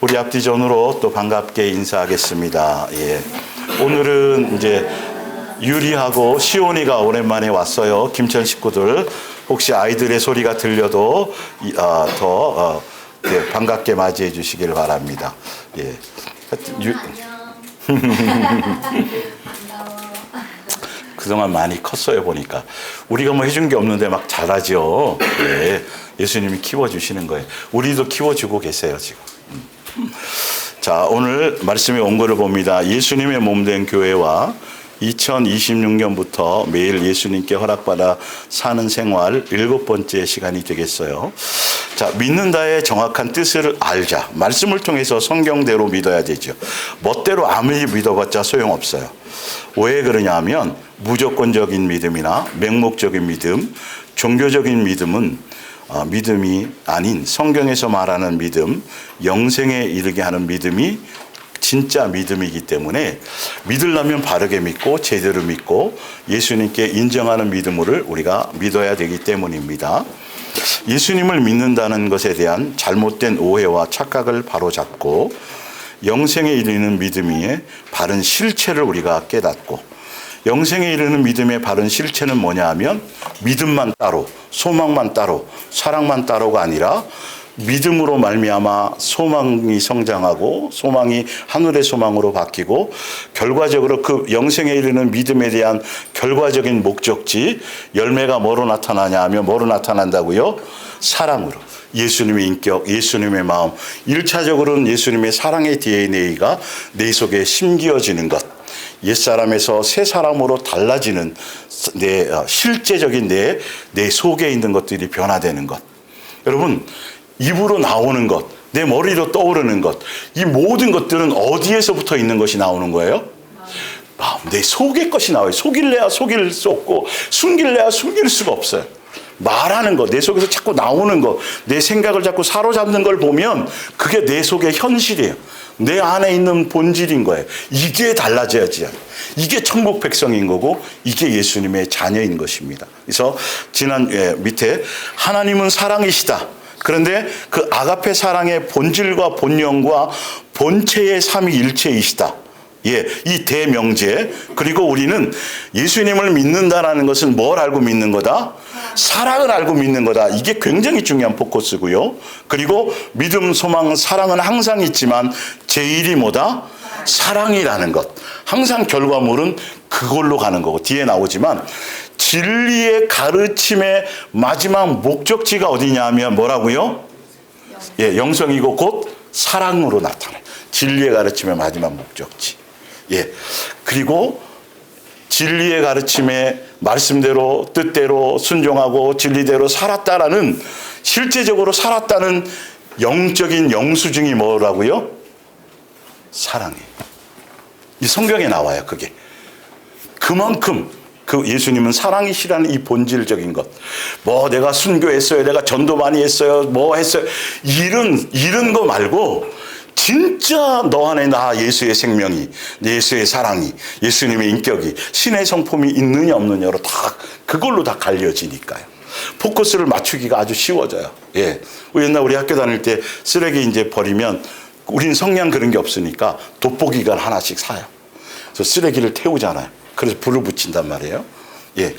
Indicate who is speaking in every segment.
Speaker 1: 우리 앞뒤전으로 또 반갑게 인사하겠습니다. 예. 오늘은 이제 유리하고 시온이가 오랜만에 왔어요. 김천 식구들. 혹시 아이들의 소리가 들려도 더 반갑게 맞이해 주시길 바랍니다. 예. 그동안 많이 컸어요, 보니까. 우리가 뭐 해준 게 없는데 막 잘하죠. 예. 예수님이 키워주시는 거예요. 우리도 키워주고 계세요, 지금. 자, 오늘 말씀에 온 거를 봅니다. 예수님의 몸된 교회와 2026년부터 매일 예수님께 허락받아 사는 생활 7번째 시간이 되겠어요. 자, 믿는다의 정확한 뜻을 알자. 말씀을 통해서 성경대로 믿어야 되죠. 멋대로 아무리 믿어봤자 소용없어요. 왜 그러냐 하면 무조건적인 믿음이나 맹목적인 믿음, 종교적인 믿음은 믿음이 아닌 성경에서 말하는 믿음, 영생에 이르게 하는 믿음이 진짜 믿음이기 때문에 믿으려면 바르게 믿고 제대로 믿고 예수님께 인정하는 믿음을 우리가 믿어야 되기 때문입니다. 예수님을 믿는다는 것에 대한 잘못된 오해와 착각을 바로잡고 영생에 이르는 믿음의 바른 실체를 우리가 깨닫고, 영생에 이르는 믿음의 바른 실체는 뭐냐 하면 믿음만 따로, 소망만 따로, 사랑만 따로가 아니라 믿음으로 말미암아 소망이 성장하고 소망이 하늘의 소망으로 바뀌고 결과적으로 그 영생에 이르는 믿음에 대한 결과적인 목적지, 열매가 뭐로 나타나냐 하면 뭐로 나타난다고요? 사랑으로. 예수님의 인격, 예수님의 마음, 1차적으로는 예수님의 사랑의 DNA가 내 속에 심기어지는 것, 옛사람에서 새 사람으로 달라지는 내 실제적인 내 속에 있는 것들이 변화되는 것. 여러분, 입으로 나오는 것, 내 머리로 떠오르는 것, 이 모든 것들은 어디에서부터 있는 것이 나오는 거예요? 마음, 내 속의 것이 나와요. 속일래야 속일 수 없고 숨길래야 숨길 수가 없어요. 말하는 것, 내 속에서 자꾸 나오는 것, 내 생각을 자꾸 사로잡는 걸 보면 그게 내 속의 현실이에요. 내 안에 있는 본질인 거예요. 이게 달라져야지. 이게 천국 백성인 거고 이게 예수님의 자녀인 것입니다. 그래서 지난 밑에 하나님은 사랑이시다. 그런데 그 아가페 사랑의 본질과 본령과 본체의 삼위일체이시다. 예, 이 대명제. 그리고 우리는 예수님을 믿는다라는 것은 뭘 알고 믿는 거다? 사랑을 알고 믿는 거다. 이게 굉장히 중요한 포커스고요. 그리고 믿음, 소망, 사랑은 항상 있지만 제일이 뭐다? 사랑이라는 것. 항상 결과물은 그걸로 가는 거고 뒤에 나오지만 진리의 가르침의 마지막 목적지가 어디냐 하면 뭐라고요? 예, 영성이고 곧 사랑으로 나타나요. 진리의 가르침의 마지막 목적지. 예. 그리고 진리의 가르침에 말씀대로 뜻대로 순종하고 진리대로 살았다라는, 실제적으로 살았다는 영적인 영수증이 뭐라고요? 사랑이에요. 이 성경에 나와요, 그게. 그만큼 그 예수님은 사랑이시라는 이 본질적인 것. 뭐 내가 순교했어요, 내가 전도 많이 했어요, 뭐 했어요, 이런 거 말고 진짜 너 안에 나 예수의 생명이, 예수의 사랑이, 예수님의 인격이, 신의 성품이 있느냐 없느냐로 다 그걸로 다 갈려지니까요. 포커스를 맞추기가 아주 쉬워져요. 예. 옛날 우리 학교 다닐 때 쓰레기 이제 버리면 우린 성냥 그런 게 없으니까 돋보기가 하나씩 사요. 그래서 쓰레기를 태우잖아요. 그래서 불을 붙인단 말이에요. 예.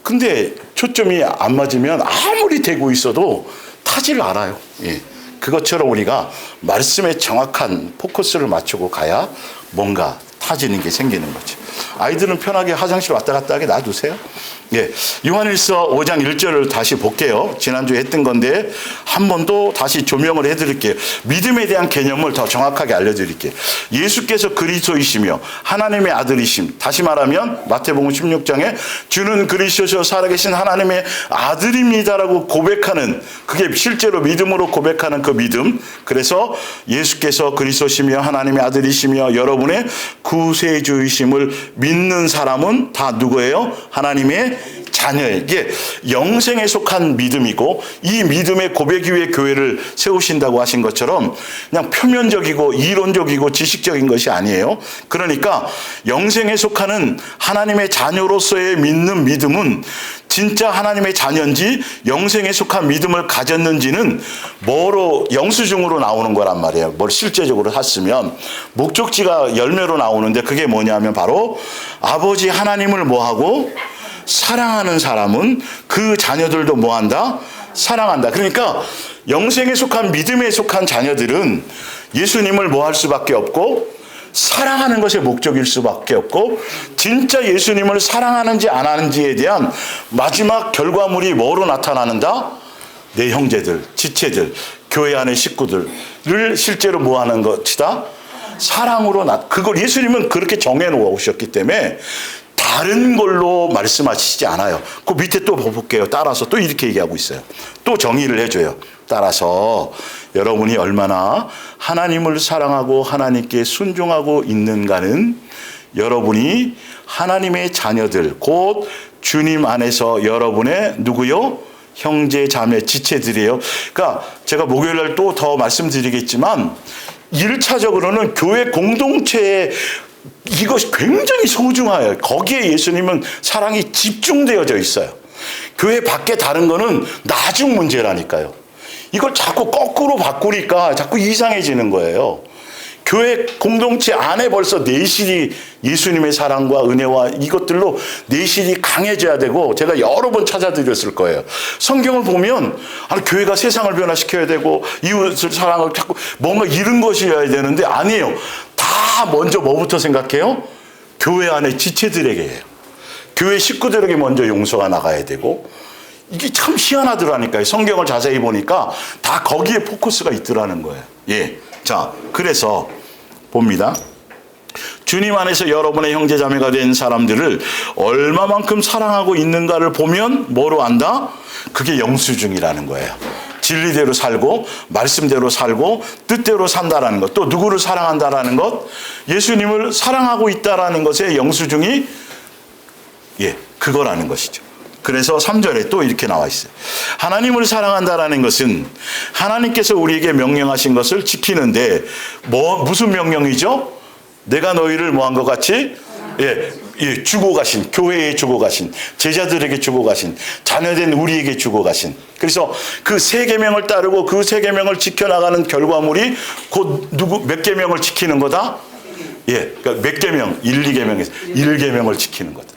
Speaker 1: 근데 초점이 안 맞으면 아무리 대고 있어도 타지를 않아요. 예. 그것처럼 우리가 말씀에 정확한 포커스를 맞추고 가야 뭔가 타지는 게 생기는 거죠. 아이들은 편하게 화장실 왔다 갔다 하게 놔두세요. 예, 요한일서 5장 1절을 다시 볼게요. 지난주에 했던 건데 한 번 더 다시 조명을 해드릴게요. 믿음에 대한 개념을 더 정확하게 알려드릴게요. 예수께서 그리스도이시며 하나님의 아들이심. 다시 말하면 마태복음 16장에 주는 그리스도시요 살아계신 하나님의 아들입니다라고 고백하는, 그게 실제로 믿음으로 고백하는 그 믿음. 그래서 예수께서 그리스도시며 하나님의 아들이시며 여러분의 구세주이심을 믿는 사람은 다 누구예요? 하나님의 자녀예요. 이게 영생에 속한 믿음이고 이 믿음의 고백 위에 교회를 세우신다고 하신 것처럼 그냥 표면적이고 이론적이고 지식적인 것이 아니에요. 그러니까 영생에 속하는 하나님의 자녀로서의 믿는 믿음은 진짜 하나님의 자녀인지 영생에 속한 믿음을 가졌는지는 뭐로 영수증으로 나오는 거란 말이에요. 뭘 실제적으로 샀으면 목적지가 열매로 나오는데 그게 뭐냐면 바로 아버지 하나님을 뭐하고 사랑하는 사람은 그 자녀들도 뭐한다? 사랑한다. 그러니까 영생에 속한 믿음에 속한 자녀들은 예수님을 뭐할 수밖에 없고 사랑하는 것의 목적일 수밖에 없고 진짜 예수님을 사랑하는지 안 하는지에 대한 마지막 결과물이 뭐로 나타나는다? 내 형제들, 지체들, 교회 안의 식구들을 실제로 뭐 하는 것이다? 사랑으로 그걸 예수님은 그렇게 정해놓으셨기 때문에 다른 걸로 말씀하시지 않아요. 그 밑에 또 볼게요. 따라서 또 이렇게 얘기하고 있어요. 또 정의를 해줘요. 따라서 여러분이 얼마나 하나님을 사랑하고 하나님께 순종하고 있는가는 여러분이 하나님의 자녀들 곧 주님 안에서 여러분의 누구요? 형제 자매 지체들이에요. 그러니까 제가 목요일 날 또 더 말씀드리겠지만 1차적으로는 교회 공동체에 이것이 굉장히 소중해요. 거기에 예수님은 사랑이 집중되어져 있어요. 교회 밖에 다른 거는 나중 문제라니까요. 이걸 자꾸 거꾸로 바꾸니까 자꾸 이상해지는 거예요. 교회 공동체 안에 벌써 내실이 예수님의 사랑과 은혜와 이것들로 내실이 강해져야 되고 제가 여러 번 찾아드렸을 거예요. 성경을 보면 교회가 세상을 변화시켜야 되고 이웃을 사랑을 자꾸 뭔가 이런 것이어야 되는데 아니에요. 다 먼저 뭐부터 생각해요? 교회 안에 지체들에게예요. 교회 식구들에게 먼저 용서가 나가야 되고 이게 참 희한하더라니까요. 성경을 자세히 보니까 다 거기에 포커스가 있더라는 거예요. 예. 자, 그래서 봅니다. 주님 안에서 여러분의 형제자매가 된 사람들을 얼마만큼 사랑하고 있는가를 보면 뭐로 안다? 그게 영수증이라는 거예요. 진리대로 살고 말씀대로 살고 뜻대로 산다라는 것. 또 누구를 사랑한다라는 것. 예수님을 사랑하고 있다라는 것의 영수증이 그거라는 것이죠. 그래서 3절에 또 이렇게 나와 있어요. 하나님을 사랑한다라는 것은 하나님께서 우리에게 명령하신 것을 지키는데 무슨 명령이죠? 내가 너희를 뭐한 것 같이 주고 가신, 교회에 주고 가신, 제자들에게 주고 가신, 자녀된 우리에게 주고 가신. 그래서 그 세 계명을 따르고 그 세 계명을 지켜나가는 결과물이 곧 몇 계명을 지키는 거다? 그러니까 몇 계명? 1, 2계명에서 1계명을 지키는 거다.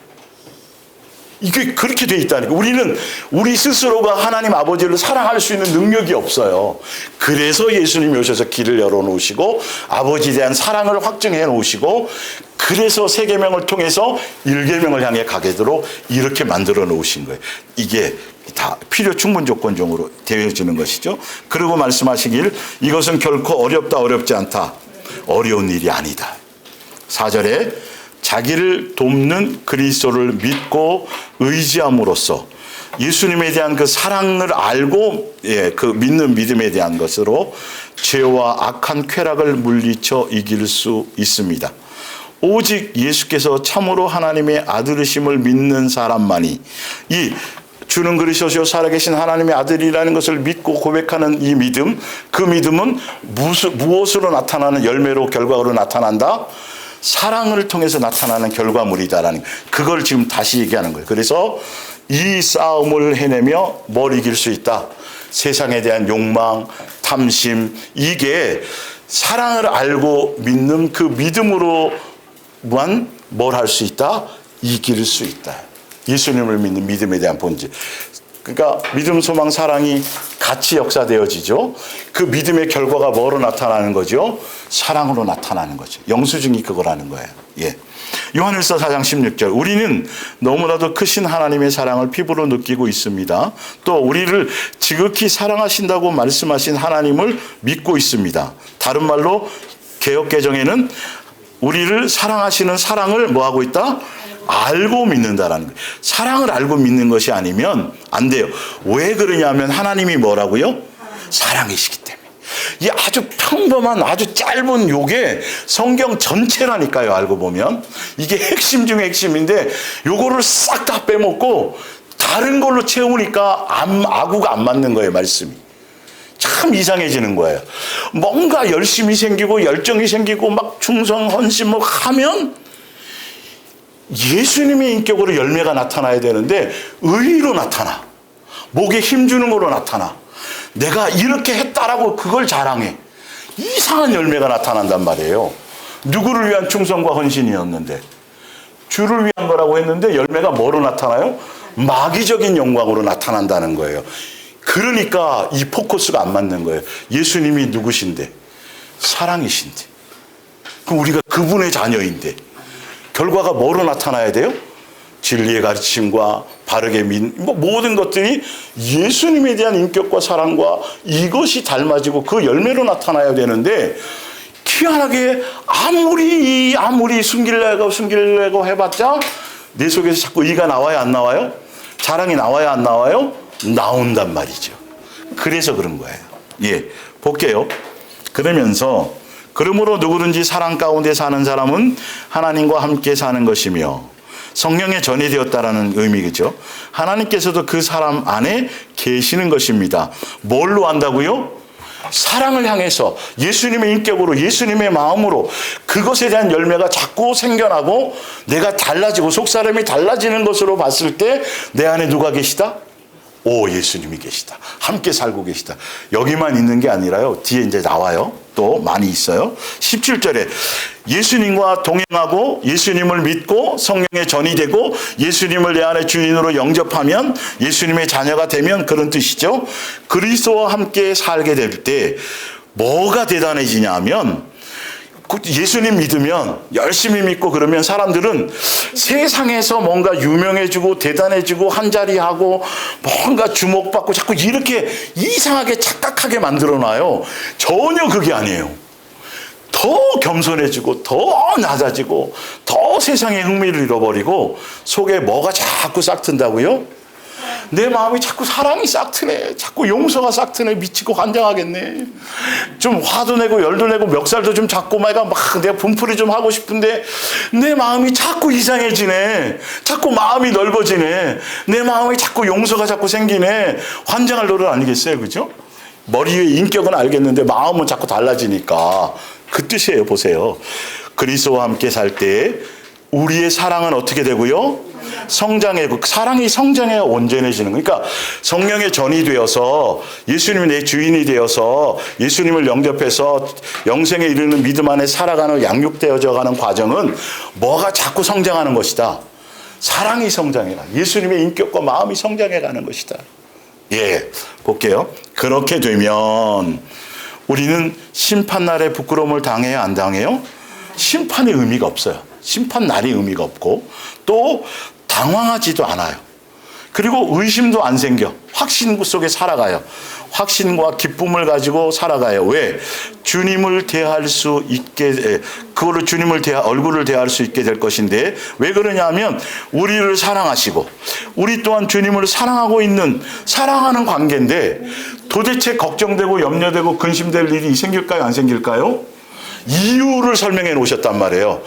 Speaker 1: 이게 그렇게 돼 있다니까. 우리는 우리 스스로가 하나님 아버지를 사랑할 수 있는 능력이 없어요. 그래서 예수님이 오셔서 길을 열어놓으시고 아버지에 대한 사랑을 확증해 놓으시고 그래서 세 계명을 통해서 1계명을 향해 가게 되도록 이렇게 만들어 놓으신 거예요. 이게 다 필요 충분 조건적으로 되어지는 것이죠. 그리고 말씀하시길 이것은 결코 어렵지 않다. 어려운 일이 아니다. 4절에 자기를 돕는 그리스도를 믿고 의지함으로써 예수님에 대한 그 사랑을 알고 그 믿는 믿음에 대한 것으로 죄와 악한 쾌락을 물리쳐 이길 수 있습니다. 오직 예수께서 참으로 하나님의 아들이심을 믿는 사람만이 이 주는 그리스도시요 살아계신 하나님의 아들이라는 것을 믿고 고백하는 이 믿음, 그 믿음은 무엇으로 나타나는 열매로 결과로 나타난다? 사랑을 통해서 나타나는 결과물이다라는 그걸 지금 다시 얘기하는 거예요. 그래서 이 싸움을 해내며 뭘 이길 수 있다? 세상에 대한 욕망, 탐심, 이게 사랑을 알고 믿는 그 믿음으로만 뭘 할 수 있다? 이길 수 있다. 예수님을 믿는 믿음에 대한 본질. 그러니까 믿음, 소망, 사랑이 같이 역사되어지죠. 그 믿음의 결과가 뭐로 나타나는 거죠? 사랑으로 나타나는 거죠. 영수증이 그거라는 거예요. 요한일서 4장 16절. 우리는 너무나도 크신 하나님의 사랑을 피부로 느끼고 있습니다. 또 우리를 지극히 사랑하신다고 말씀하신 하나님을 믿고 있습니다. 다른 말로 개역개정에는 우리를 사랑하시는 사랑을 뭐하고 있다? 알고 믿는다라는 거예요. 사랑을 알고 믿는 것이 아니면 안 돼요. 왜 그러냐면 하나님이 뭐라고요? 사랑이시기 때문에. 이 아주 평범한 아주 짧은 요게 성경 전체라니까요. 알고 보면 이게 핵심 중에 핵심인데 요거를 싹 다 빼먹고 다른 걸로 채우니까 아구가 안 맞는 거예요, 말씀이. 참 이상해지는 거예요. 뭔가 열심이 생기고 열정이 생기고 막 충성, 헌신 뭐 하면 예수님의 인격으로 열매가 나타나야 되는데 의리로 나타나. 목에 힘주는 거로 나타나. 내가 이렇게 했다라고 그걸 자랑해. 이상한 열매가 나타난단 말이에요. 누구를 위한 충성과 헌신이었는데 주를 위한 거라고 했는데 열매가 뭐로 나타나요? 마귀적인 영광으로 나타난다는 거예요. 그러니까 이 포커스가 안 맞는 거예요. 예수님이 누구신데? 사랑이신데. 그럼 우리가 그분의 자녀인데 결과가 뭐로 나타나야 돼요? 진리의 가르침과 바르게 모든 것들이 예수님에 대한 인격과 사랑과 이것이 닮아지고 그 열매로 나타나야 되는데 희한하게 아무리 숨기려고 해봤자 내 속에서 자꾸 의가 나와야 안 나와요? 자랑이 나와야 안 나와요? 나온단 말이죠. 그래서 그런 거예요. 예, 볼게요. 그러면서 그러므로 누구든지 사랑 가운데 사는 사람은 하나님과 함께 사는 것이며 성령에 전이되었다라는 의미겠죠. 하나님께서도 그 사람 안에 계시는 것입니다. 뭘로 안다고요? 사랑을 향해서 예수님의 인격으로 예수님의 마음으로 그것에 대한 열매가 자꾸 생겨나고 내가 달라지고 속사람이 달라지는 것으로 봤을 때 내 안에 누가 계시다? 오, 예수님이 계시다. 함께 살고 계시다. 여기만 있는 게 아니라요. 뒤에 이제 나와요. 또 많이 있어요. 17절에 예수님과 동행하고 예수님을 믿고 성령에 전이 되고 예수님을 내 안에 주인으로 영접하면 예수님의 자녀가 되면 그런 뜻이죠. 그리스도와 함께 살게 될 때 뭐가 대단해지냐 하면 예수님 믿으면 열심히 믿고 그러면 사람들은 세상에서 뭔가 유명해지고 대단해지고 한자리하고 뭔가 주목받고 자꾸 이렇게 이상하게 착각하게 만들어놔요. 전혀 그게 아니에요. 더 겸손해지고 더 낮아지고 더 세상에 흥미를 잃어버리고 속에 뭐가 자꾸 싹튼다고요? 내 마음이 자꾸 사랑이 싹트네. 자꾸 용서가 싹트네. 미치고 환장하겠네. 좀 화도 내고 열도 내고 멱살도 좀 잡고 막 내가 분풀이 좀 하고 싶은데 내 마음이 자꾸 이상해지네. 자꾸 마음이 넓어지네. 내 마음이 자꾸 용서가 자꾸 생기네. 환장할 노릇 아니겠어요? 그죠? 머리 위에 인격은 알겠는데 마음은 자꾸 달라지니까 그 뜻이에요. 보세요. 그리스도와 함께 살 때 우리의 사랑은 어떻게 되고요? 성장하고 사랑이 성장해야 온전해지는 거니까 그러니까 성령의 전이 되어서 예수님이 내 주인이 되어서 예수님을 영접해서 영생에 이르는 믿음 안에 살아가는 양육되어져 가는 과정은 뭐가 자꾸 성장하는 것이다. 사랑이 성장해가 예수님의 인격과 마음이 성장해가는 것이다. 예, 볼게요. 그렇게 되면 우리는 심판날에 부끄러움을 당해야 안 당해요? 심판의 의미가 없어요. 심판날이 의미가 없고 또 당황하지도 않아요. 그리고 의심도 안 생겨. 확신 속에 살아가요. 확신과 기쁨을 가지고 살아가요. 왜? 주님을 대할 수 있게, 그걸로 얼굴을 대할 수 있게 될 것인데, 왜 그러냐 하면, 우리를 사랑하시고, 우리 또한 주님을 사랑하는 관계인데, 도대체 걱정되고 염려되고 근심될 일이 생길까요? 안 생길까요? 이유를 설명해 놓으셨단 말이에요.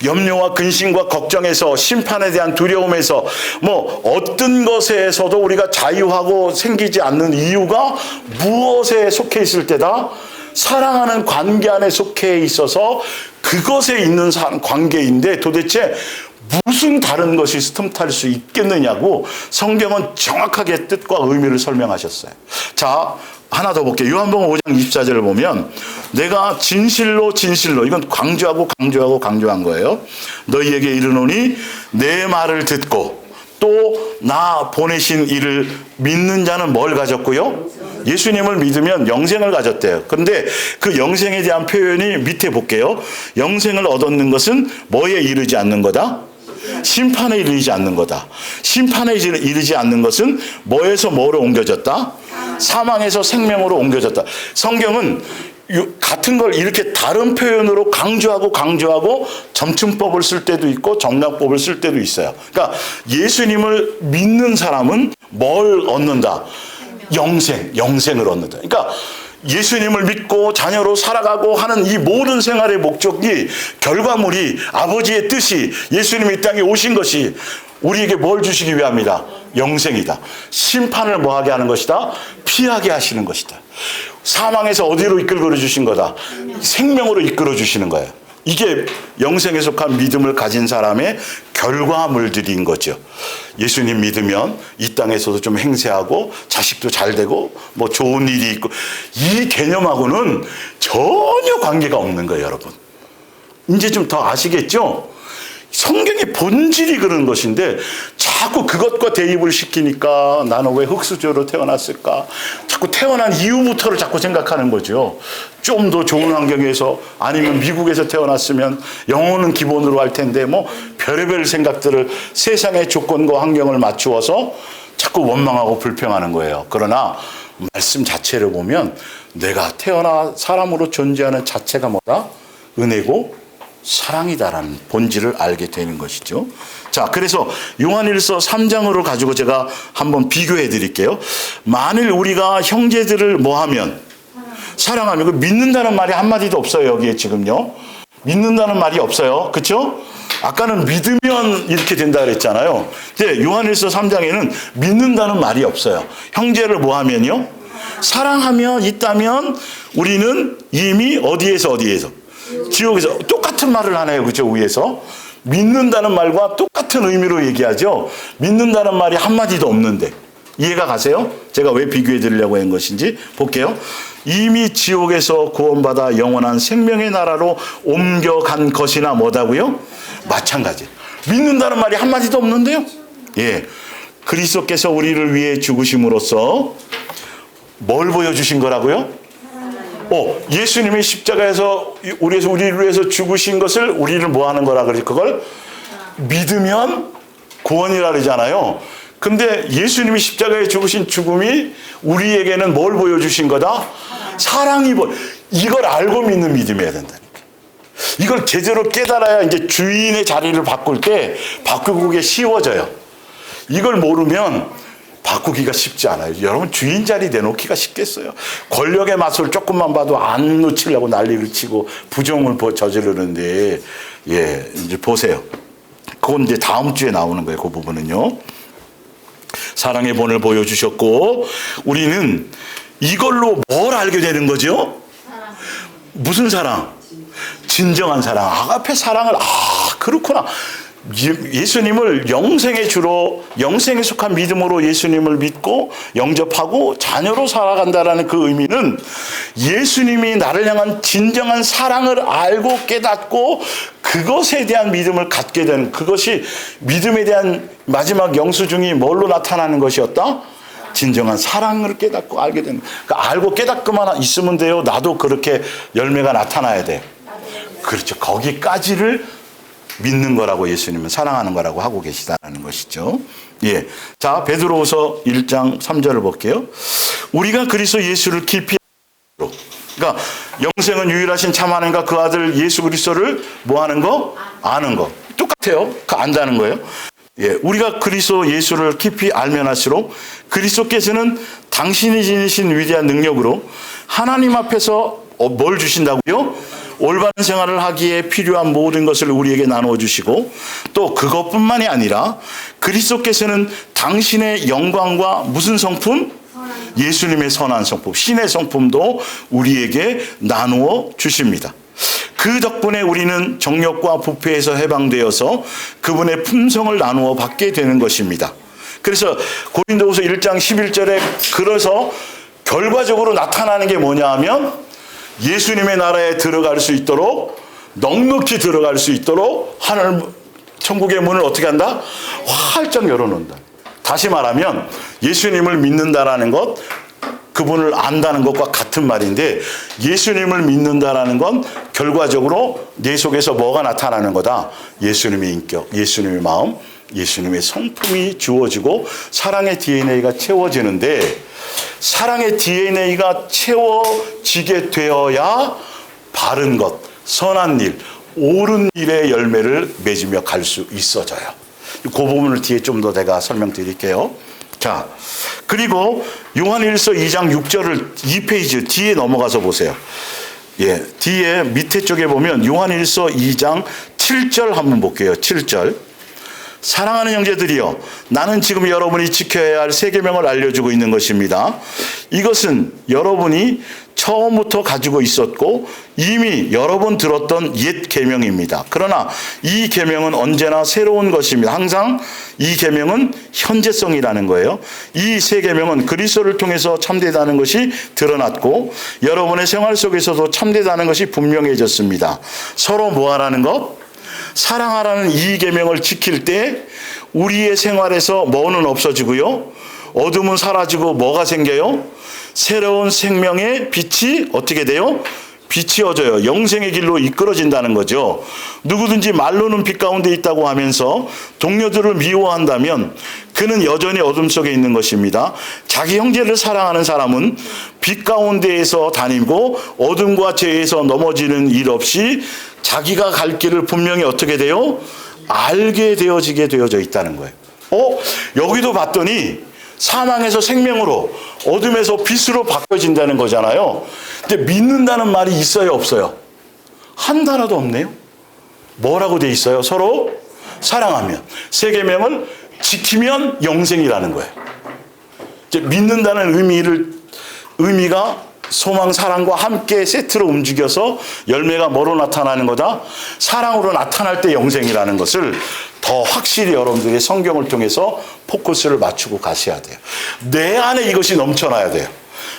Speaker 1: 염려와 근심과 걱정에서 심판에 대한 두려움에서 뭐 어떤 것에서도 우리가 자유하고 생기지 않는 이유가 무엇에 속해 있을 때다? 사랑하는 관계 안에 속해 있어서 그것에 있는 관계인데 도대체 무슨 다른 것이 틈탈 수 있겠느냐고 성경은 정확하게 뜻과 의미를 설명하셨어요. 자, 하나 더 볼게요. 요한복음 5장 24절을 보면 내가 진실로 이건 강조한 거예요. 너희에게 이르노니 내 말을 듣고 또 나 보내신 이를 믿는 자는 뭘 가졌고요? 예수님을 믿으면 영생을 가졌대요. 그런데 그 영생에 대한 표현이 밑에 볼게요. 영생을 얻는 것은 뭐에 이르지 않는 거다? 심판에 이르지 않는 거다. 심판에 이르지 않는 것은 뭐에서 뭐로 옮겨졌다? 사망에서 생명으로 옮겨졌다. 성경은 같은 걸 이렇게 다른 표현으로 강조하고 점층법을 쓸 때도 있고 정략법을 쓸 때도 있어요. 그러니까 예수님을 믿는 사람은 뭘 얻는다? 영생을 얻는다. 그러니까 예수님을 믿고 자녀로 살아가고 하는 이 모든 생활의 목적이 결과물이 아버지의 뜻이 예수님이 이 땅에 오신 것이 우리에게 뭘 주시기 위함이다? 영생이다. 심판을 뭐하게 하는 것이다? 피하게 하시는 것이다. 사망에서 어디로 이끌어 주신 거다? 생명으로 이끌어 주시는 거예요. 이게 영생에 속한 믿음을 가진 사람의 결과물들인 거죠. 예수님 믿으면 이 땅에서도 좀 행세하고 자식도 잘 되고 뭐 좋은 일이 있고, 이 개념하고는 전혀 관계가 없는 거예요, 여러분. 이제 좀 더 아시겠죠? 성경의 본질이 그런 것인데 자꾸 그것과 대입을 시키니까 나는 왜 흙수저로 태어났을까? 자꾸 태어난 이후부터를 자꾸 생각하는 거죠. 좀 더 좋은 환경에서, 아니면 미국에서 태어났으면 영어는 기본으로 할 텐데, 뭐 별의별 생각들을 세상의 조건과 환경을 맞추어서 자꾸 원망하고 불평하는 거예요. 그러나 말씀 자체를 보면 내가 태어나 사람으로 존재하는 자체가 뭐다? 은혜고 사랑이다라는 본질을 알게 되는 것이죠. 자, 그래서 요한일서 3장으로 가지고 제가 한번 비교해 드릴게요. 만일 우리가 형제들을 뭐하면? 사랑하면. 그 믿는다는 말이 한마디도 없어요, 여기에 지금요. 믿는다는 말이 없어요. 그렇죠? 아까는 믿으면 이렇게 된다 그랬잖아요. 근데 요한일서 3장에는 믿는다는 말이 없어요. 형제를 뭐하면요? 사랑하며 있다면 우리는 이미 어디에서? 지옥에서. 똑같은 말을 하네요. 그죠? 위에서. 믿는다는 말과 똑같은 의미로 얘기하죠. 믿는다는 말이 한마디도 없는데. 이해가 가세요? 제가 왜 비교해 드리려고 한 것인지 볼게요. 이미 지옥에서 구원받아 영원한 생명의 나라로 옮겨간 것이나 뭐다고요? 마찬가지. 믿는다는 말이 한마디도 없는데요. 예. 그리스도께서 우리를 위해 죽으심으로써 뭘 보여주신 거라고요? 예수님이 십자가에서 우리를 위해서 죽으신 것을 우리를 뭐 하는 거라 그래? 그걸 믿으면 구원이라 그러잖아요. 근데 예수님이 십자가에 죽으신 죽음이 우리에게는 뭘 보여주신 거다? 사랑이 이걸 알고 믿는 믿음이어야 된다니까. 이걸 제대로 깨달아야 이제 주인의 자리를 바꿀 때 바꾸기가 쉬워져요. 이걸 모르면 바꾸기가 쉽지 않아요. 여러분, 주인 자리 내놓기가 쉽겠어요? 권력의 맛을 조금만 봐도 안 놓치려고 난리를 치고 부정을 저지르는데, 예, 이제 보세요. 그건 이제 다음 주에 나오는 거예요. 그 부분은요. 사랑의 본을 보여주셨고, 우리는 이걸로 뭘 알게 되는 거죠? 무슨 사랑? 진정한 사랑. 아가페 사랑을, 그렇구나. 예수님을 영생의 주로, 영생에 속한 믿음으로 예수님을 믿고 영접하고 자녀로 살아간다라는 그 의미는 예수님이 나를 향한 진정한 사랑을 알고 깨닫고 그것에 대한 믿음을 갖게 되는, 그것이 믿음에 대한 마지막 영수증이 뭘로 나타나는 것이었다? 진정한 사랑을 깨닫고 알게 되는. 그러니까 알고 깨닫고만 있으면 돼요? 나도 그렇게 열매가 나타나야 돼. 그렇죠. 거기까지를 믿는 거라고 예수님은 사랑하는 거라고 하고 계시다는 것이죠. 예. 자, 베드로후서 1장 3절을 볼게요. 우리가 그리스도 예수를 깊이 알고, 그러니까 영생은 유일하신 참 하나님과 그 아들 예수 그리스도를 뭐 하는 거? 아는 거. 똑같아요. 그 안다는 거예요. 예. 우리가 그리스도 예수를 깊이 알면 할수록 그리스도께서는 당신이 지니신 위대한 능력으로 하나님 앞에서 뭘 주신다고요? 올바른 생활을 하기에 필요한 모든 것을 우리에게 나누어 주시고, 또 그것뿐만이 아니라 그리스도께서는 당신의 영광과 무슨 성품? 예수님의 선한 성품, 신의 성품도 우리에게 나누어 주십니다. 그 덕분에 우리는 정욕과 부패에서 해방되어서 그분의 품성을 나누어 받게 되는 것입니다. 그래서 고린도후서 1장 11절에 그래서 결과적으로 나타나는 게 뭐냐 하면 예수님의 나라에 들어갈 수 있도록, 넉넉히 들어갈 수 있도록 하늘 천국의 문을 어떻게 한다? 활짝 열어놓는다. 다시 말하면 예수님을 믿는다라는 것, 그분을 안다는 것과 같은 말인데, 예수님을 믿는다라는 건 결과적으로 내 속에서 뭐가 나타나는 거다? 예수님의 인격, 예수님의 마음, 예수님의 성품이 주어지고 사랑의 DNA가 채워지는데, 사랑의 DNA가 채워지게 되어야 바른 것, 선한 일, 옳은 일의 열매를 맺으며 갈 수 있어져요. 그 부분을 뒤에 좀 더 내가 설명드릴게요. 자, 그리고 요한일서 2장 6절을 2페이지 뒤에 넘어가서 보세요. 예, 뒤에 밑에 쪽에 보면 요한일서 2장 7절 한번 볼게요. 7절. 사랑하는 형제들이여, 나는 지금 여러분이 지켜야 할 세 계명을 알려주고 있는 것입니다. 이것은 여러분이 처음부터 가지고 있었고 이미 여러 번 들었던 옛 계명입니다. 그러나 이 계명은 언제나 새로운 것입니다. 항상 이 계명은 현재성이라는 거예요. 이 세 계명은 그리스도를 통해서 참되다는 것이 드러났고 여러분의 생활 속에서도 참되다는 것이 분명해졌습니다. 서로 뭐 하라는 것? 사랑하라는 이 계명을 지킬 때 우리의 생활에서 뭐는 없어지고요, 어둠은 사라지고 뭐가 생겨요? 새로운 생명의 빛이 어떻게 돼요? 비치어져요. 영생의 길로 이끌어진다는 거죠. 누구든지 말로는 빛 가운데 있다고 하면서 동료들을 미워한다면 그는 여전히 어둠 속에 있는 것입니다. 자기 형제를 사랑하는 사람은 빛 가운데에서 다니고 어둠과 죄에서 넘어지는 일 없이 자기가 갈 길을 분명히 어떻게 돼요? 알게 되어지게 되어져 있다는 거예요. 여기도 봤더니 사망에서 생명으로, 어둠에서 빛으로 바뀌어진다는 거잖아요. 근데 믿는다는 말이 있어요, 없어요? 한 단어도 없네요. 뭐라고 돼 있어요? 서로 사랑하면, 세 계명을 지키면 영생이라는 거예요. 이제 믿는다는 의미가 소망, 사랑과 함께 세트로 움직여서 열매가 뭐로 나타나는 거다? 사랑으로 나타날 때 영생이라는 것을 더 확실히 여러분들이 성경을 통해서 포커스를 맞추고 가셔야 돼요. 내 안에 이것이 넘쳐나야 돼요.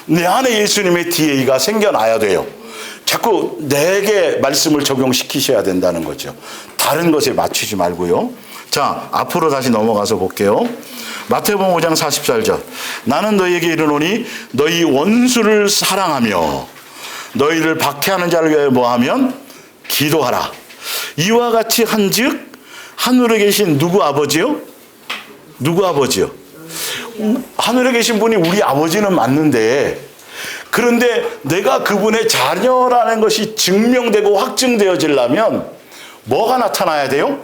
Speaker 1: 내 안에 예수님의 DNA가 생겨나야 돼요. 자꾸 내게 말씀을 적용시키셔야 된다는 거죠. 다른 것에 맞추지 말고요. 자, 앞으로 다시 넘어가서 볼게요. 마태복음 5장 44절. 나는 너희에게 이르노니 너희 원수를 사랑하며 너희를 박해하는 자를 위하여 뭐하면? 기도하라. 이와 같이 한즉 하늘에 계신 누구 아버지요? 누구 아버지요? 하늘에 계신 분이 우리 아버지는 맞는데, 그런데 내가 그분의 자녀라는 것이 증명되고 확증되어지려면 뭐가 나타나야 돼요?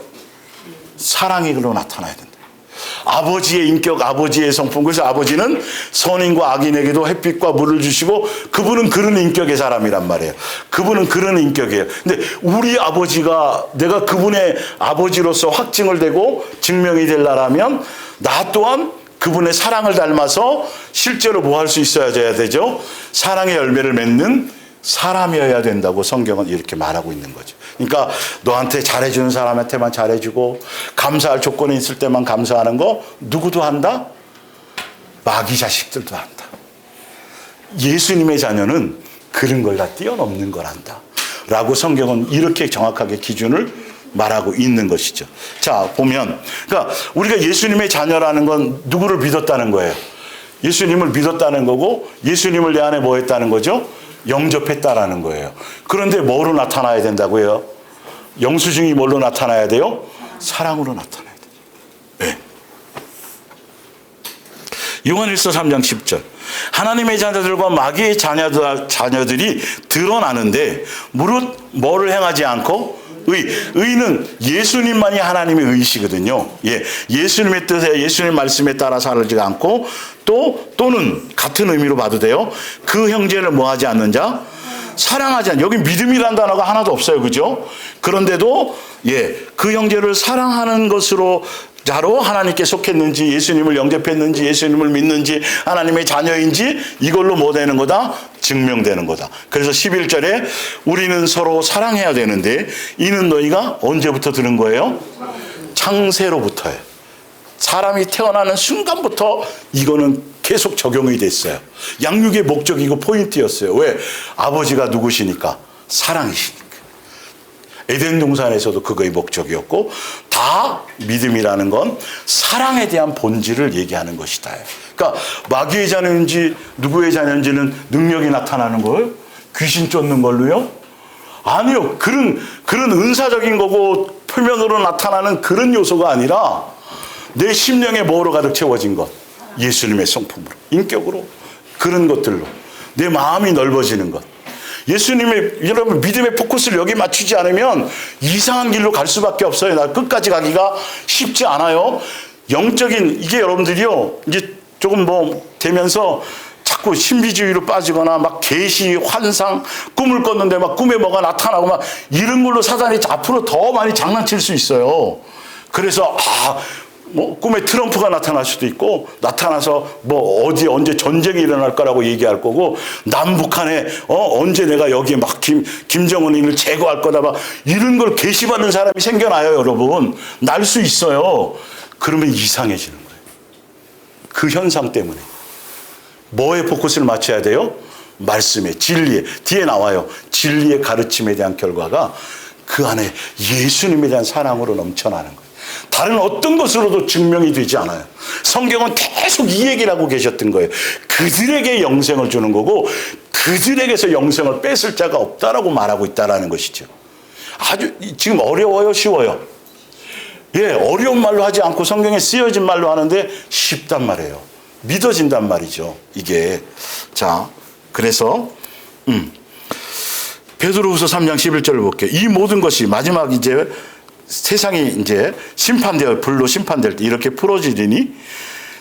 Speaker 1: 사랑이 글로 나타나야 된다. 아버지의 인격, 아버지의 성품. 그래서 아버지는 선인과 악인에게도 햇빛과 물을 주시고 그분은 그런 인격의 사람이란 말이에요. 그분은 그런 인격이에요. 근데 우리 아버지가, 내가 그분의 아버지로서 확증을 되고 증명이 되려면 나 또한 그분의 사랑을 닮아서 실제로 뭐 할 수 있어야 되죠? 사랑의 열매를 맺는 사람이어야 된다고 성경은 이렇게 말하고 있는 거죠. 그러니까 너한테 잘해주는 사람한테만 잘해주고 감사할 조건이 있을 때만 감사하는 거 누구도 한다? 마귀 자식들도 한다. 예수님의 자녀는 그런 걸 다 뛰어넘는 걸 한다 라고 성경은 이렇게 정확하게 기준을 말하고 있는 것이죠. 자, 보면 그러니까 우리가 예수님의 자녀라는 건 누구를 믿었다는 거예요? 예수님을 믿었다는 거고 예수님을 내 안에 뭐 했다는 거죠? 영접했다라는 거예요. 그런데 뭐로 나타나야 된다고요? 영수증이 뭘로 나타나야 돼요? 사랑으로 나타나야 돼요. 네. 요한일서 3장 10절. 하나님의 자녀들과 마귀의 자녀들이 드러나는데 무릇 뭐를 행하지 않고 의는 예수님만이 하나님의 의시거든요. 예, 예수님의 뜻에 예수님 말씀에 따라 살지 않고 또는 같은 의미로 봐도 돼요. 그 형제를 뭐하지 않는 자? 사랑하지 않는. 여기 믿음이라는 단어가 하나도 없어요, 그죠? 그런데도 그 형제를 사랑하는 것으로 자로 하나님께 속했는지, 예수님을 영접했는지, 예수님을 믿는지, 하나님의 자녀인지 이걸로 뭐 되는 거다? 증명되는 거다. 그래서 11절에 우리는 서로 사랑해야 되는데 이는 너희가 언제부터 들은 거예요? 창세로부터예요. 사람이 태어나는 순간부터 이거는 계속 적용이 됐어요. 양육의 목적이고 포인트였어요. 왜? 아버지가 누구시니까? 사랑이시니까. 에덴 동산에서도 그거의 목적이었고, 다 믿음이라는 건 사랑에 대한 본질을 얘기하는 것이다. 그러니까 마귀의 자녀인지 누구의 자녀인지는 능력이 나타나는 거예요? 귀신 쫓는 걸로요? 아니요. 그런 은사적인 거고 표면으로 나타나는 그런 요소가 아니라 내 심령에 뭐로 가득 채워진 것? 예수님의 성품으로, 인격으로, 그런 것들로 내 마음이 넓어지는 것. 예수님의, 여러분, 믿음의 포커스를 여기 맞추지 않으면 이상한 길로 갈 수밖에 없어요. 나 끝까지 가기가 쉽지 않아요. 영적인, 이게 여러분들이요, 이제 조금 뭐 되면서 자꾸 신비주의로 빠지거나 막 계시, 환상, 꿈을 꿨는데 막 꿈에 뭐가 나타나고 막 이런 걸로 사단이 앞으로 더 많이 장난칠 수 있어요. 그래서 뭐 꿈에 트럼프가 나타날 수도 있고, 나타나서 뭐 어디 언제 전쟁이 일어날 거라고 얘기할 거고, 남북한에 언제 내가 여기에 막 김정은을 제거할 거다, 막 이런 걸 계시받는 사람이 생겨나요. 여러분, 날 수 있어요. 그러면 이상해지는 거예요. 그 현상 때문에. 뭐에 포커스를 맞춰야 돼요? 말씀에, 진리에. 뒤에 나와요. 진리의 가르침에 대한 결과가 그 안에 예수님에 대한 사랑으로 넘쳐나는 거예요. 다른 어떤 것으로도 증명이 되지 않아요. 성경은 계속 이 얘기를 하고 계셨던 거예요. 그들에게 영생을 주는 거고, 그들에게서 영생을 뺏을 자가 없다라고 말하고 있다라는 것이죠. 아주 지금 어려워요, 쉬워요? 예, 어려운 말로 하지 않고 성경에 쓰여진 말로 하는데 쉽단 말이에요. 믿어진단 말이죠, 이게. 자, 그래서 베드로후서 3장 11절을 볼게요. 이 모든 것이 마지막 이제 세상이 이제 심판되어 불로 심판될 때 이렇게 풀어지리니,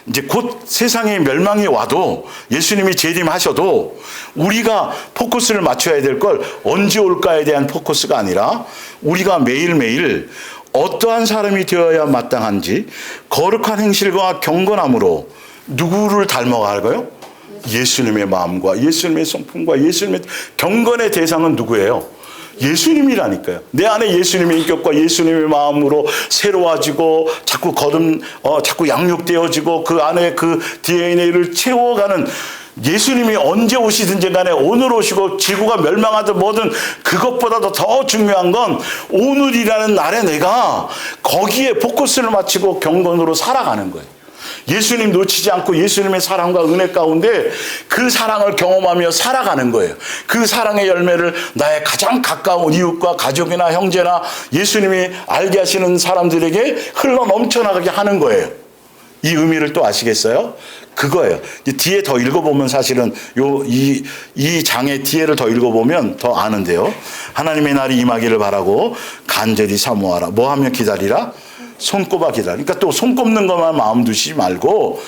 Speaker 1: 이제 곧 세상의 멸망이 와도 예수님이 재림하셔도 우리가 포커스를 맞춰야 될 걸 언제 올까에 대한 포커스가 아니라, 우리가 매일매일 어떠한 사람이 되어야 마땅한지 거룩한 행실과 경건함으로 누구를 닮아갈까요? 예수님의 마음과 예수님의 성품과 예수님의 경건의 대상은 누구예요? 예수님이라니까요. 내 안에 예수님의 인격과 예수님의 마음으로 새로워지고 자꾸 양육되어지고 그 안에 그 DNA를 채워가는, 예수님이 언제 오시든지 간에 오늘 오시고 지구가 멸망하든 뭐든 그것보다도 더 중요한 건 오늘이라는 날에 내가 거기에 포커스를 맞추고 경건으로 살아가는 거예요. 예수님 놓치지 않고 예수님의 사랑과 은혜 가운데 그 사랑을 경험하며 살아가는 거예요. 그 사랑의 열매를 나의 가장 가까운 이웃과 가족이나 형제나 예수님이 알게 하시는 사람들에게 흘러 넘쳐나가게 하는 거예요. 이 의미를 또 아시겠어요? 그거예요. 뒤에 더 읽어보면 사실은 이 장의 뒤에를 더 읽어보면 더 아는데요. 하나님의 날이 임하기를 바라고 간절히 사모하라. 뭐 하며 기다리라? 손꼽아 기다려. 그러니까 또 손꼽는 것만 마음 두시지 말고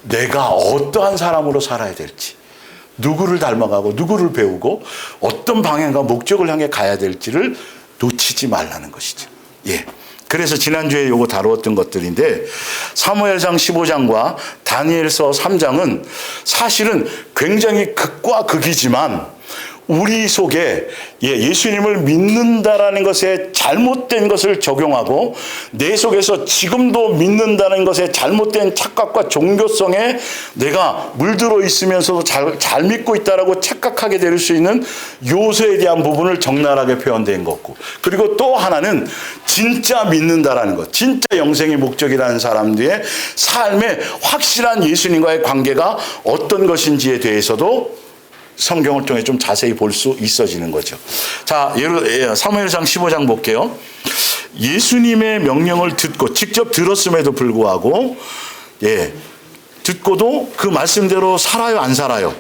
Speaker 1: 내가 어떠한 사람으로 살아야 될지, 누구를 닮아가고 누구를 배우고 어떤 방향과 목적을 향해 가야 될지를 놓치지 말라는 것이죠. 예. 그래서 지난주에 요거 다루었던 것들인데, 사무엘상 15장과 다니엘서 3장은 사실은 굉장히 극과 극이지만 우리 속에 예수님을 믿는다라는 것에 잘못된 것을 적용하고 내 속에서 지금도 믿는다는 것에 잘못된 착각과 종교성에 내가 물들어 있으면서도 잘 믿고 있다라고 착각하게 될 수 있는 요소에 대한 부분을 적나라하게 표현된 거고, 그리고 또 하나는 진짜 믿는다라는 것, 진짜 영생의 목적이라는 사람들의 삶에 확실한 예수님과의 관계가 어떤 것인지에 대해서도 성경을 통해 좀 자세히 볼 수 있어지는 거죠. 자, 사무엘상 15장 볼게요. 예수님의 명령을 듣고 직접 들었음에도 불구하고 듣고도 그 말씀대로 살아요, 안 살아요?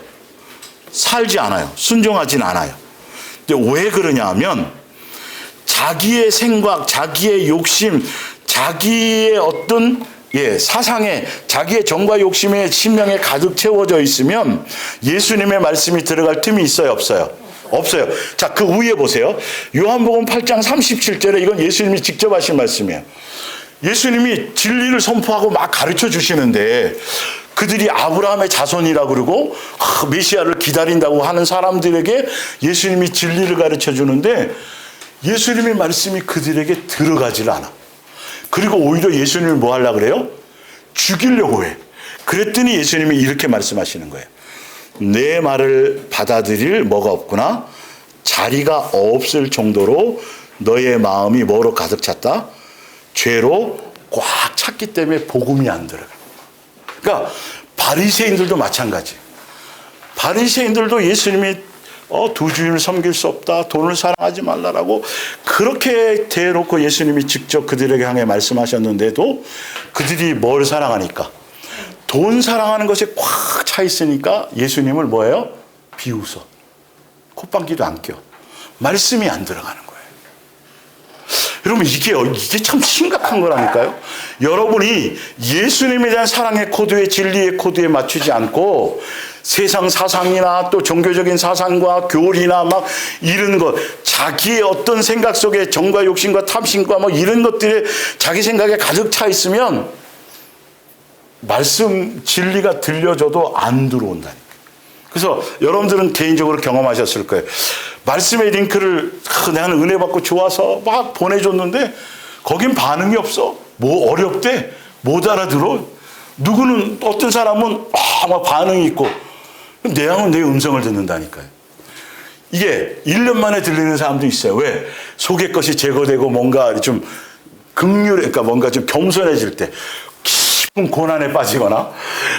Speaker 1: 살지 않아요. 순종하진 않아요. 근데 왜 그러냐 하면 자기의 생각, 자기의 욕심, 자기의 어떤 사상에, 자기의 정과 욕심에 심령에 가득 채워져 있으면 예수님의 말씀이 들어갈 틈이 있어요, 없어요? 없어요. 자, 그 위에 보세요. 요한복음 8장 37절에 이건 예수님이 직접 하신 말씀이에요. 예수님이 진리를 선포하고 막 가르쳐 주시는데 그들이 아브라함의 자손이라고 그러고 메시아를 기다린다고 하는 사람들에게 예수님이 진리를 가르쳐 주는데 예수님의 말씀이 그들에게 들어가질 않아. 그리고 오히려 예수님을 뭐 하려고 그래요? 죽이려고 해. 그랬더니 예수님이 이렇게 말씀하시는 거예요. 내 말을 받아들일 뭐가 없구나? 자리가 없을 정도로 너의 마음이 뭐로 가득 찼다? 죄로 꽉 찼기 때문에 복음이 안 들어가. 그러니까 바리새인들도 마찬가지. 바리새인들도 예수님이 두 주인을 섬길 수 없다, 돈을 사랑하지 말라라고 그렇게 대놓고 예수님이 직접 그들에게 향해 말씀하셨는데도 그들이 뭘 사랑하니까? 돈 사랑하는 것에 꽉 차 있으니까 예수님을 뭐예요? 비웃어. 콧방귀도 안 껴. 말씀이 안 들어가는 거예요. 여러분, 이게 참 심각한 거라니까요. 여러분이 예수님에 대한 사랑의 코드에, 진리의 코드에 맞추지 않고 세상 사상이나 또 종교적인 사상과 교리나 막 이런 것, 자기의 어떤 생각 속에 정과 욕심과 탐심과 뭐 이런 것들이 자기 생각에 가득 차 있으면 말씀 진리가 들려줘도 안 들어온다니까. 그래서 여러분들은 개인적으로 경험하셨을 거예요. 말씀의 링크를 내가 은혜 받고 좋아서 막 보내줬는데 거긴 반응이 없어. 뭐 어렵대. 못 알아들어. 누구는 어떤 사람은 막 반응이 있고 내 양은 내 음성을 듣는다니까요. 이게 1년 만에 들리는 사람도 있어요. 왜? 속의 것이 제거되고 뭔가 좀 그러니까 뭔가 좀 겸손해질 때 깊은 고난에 빠지거나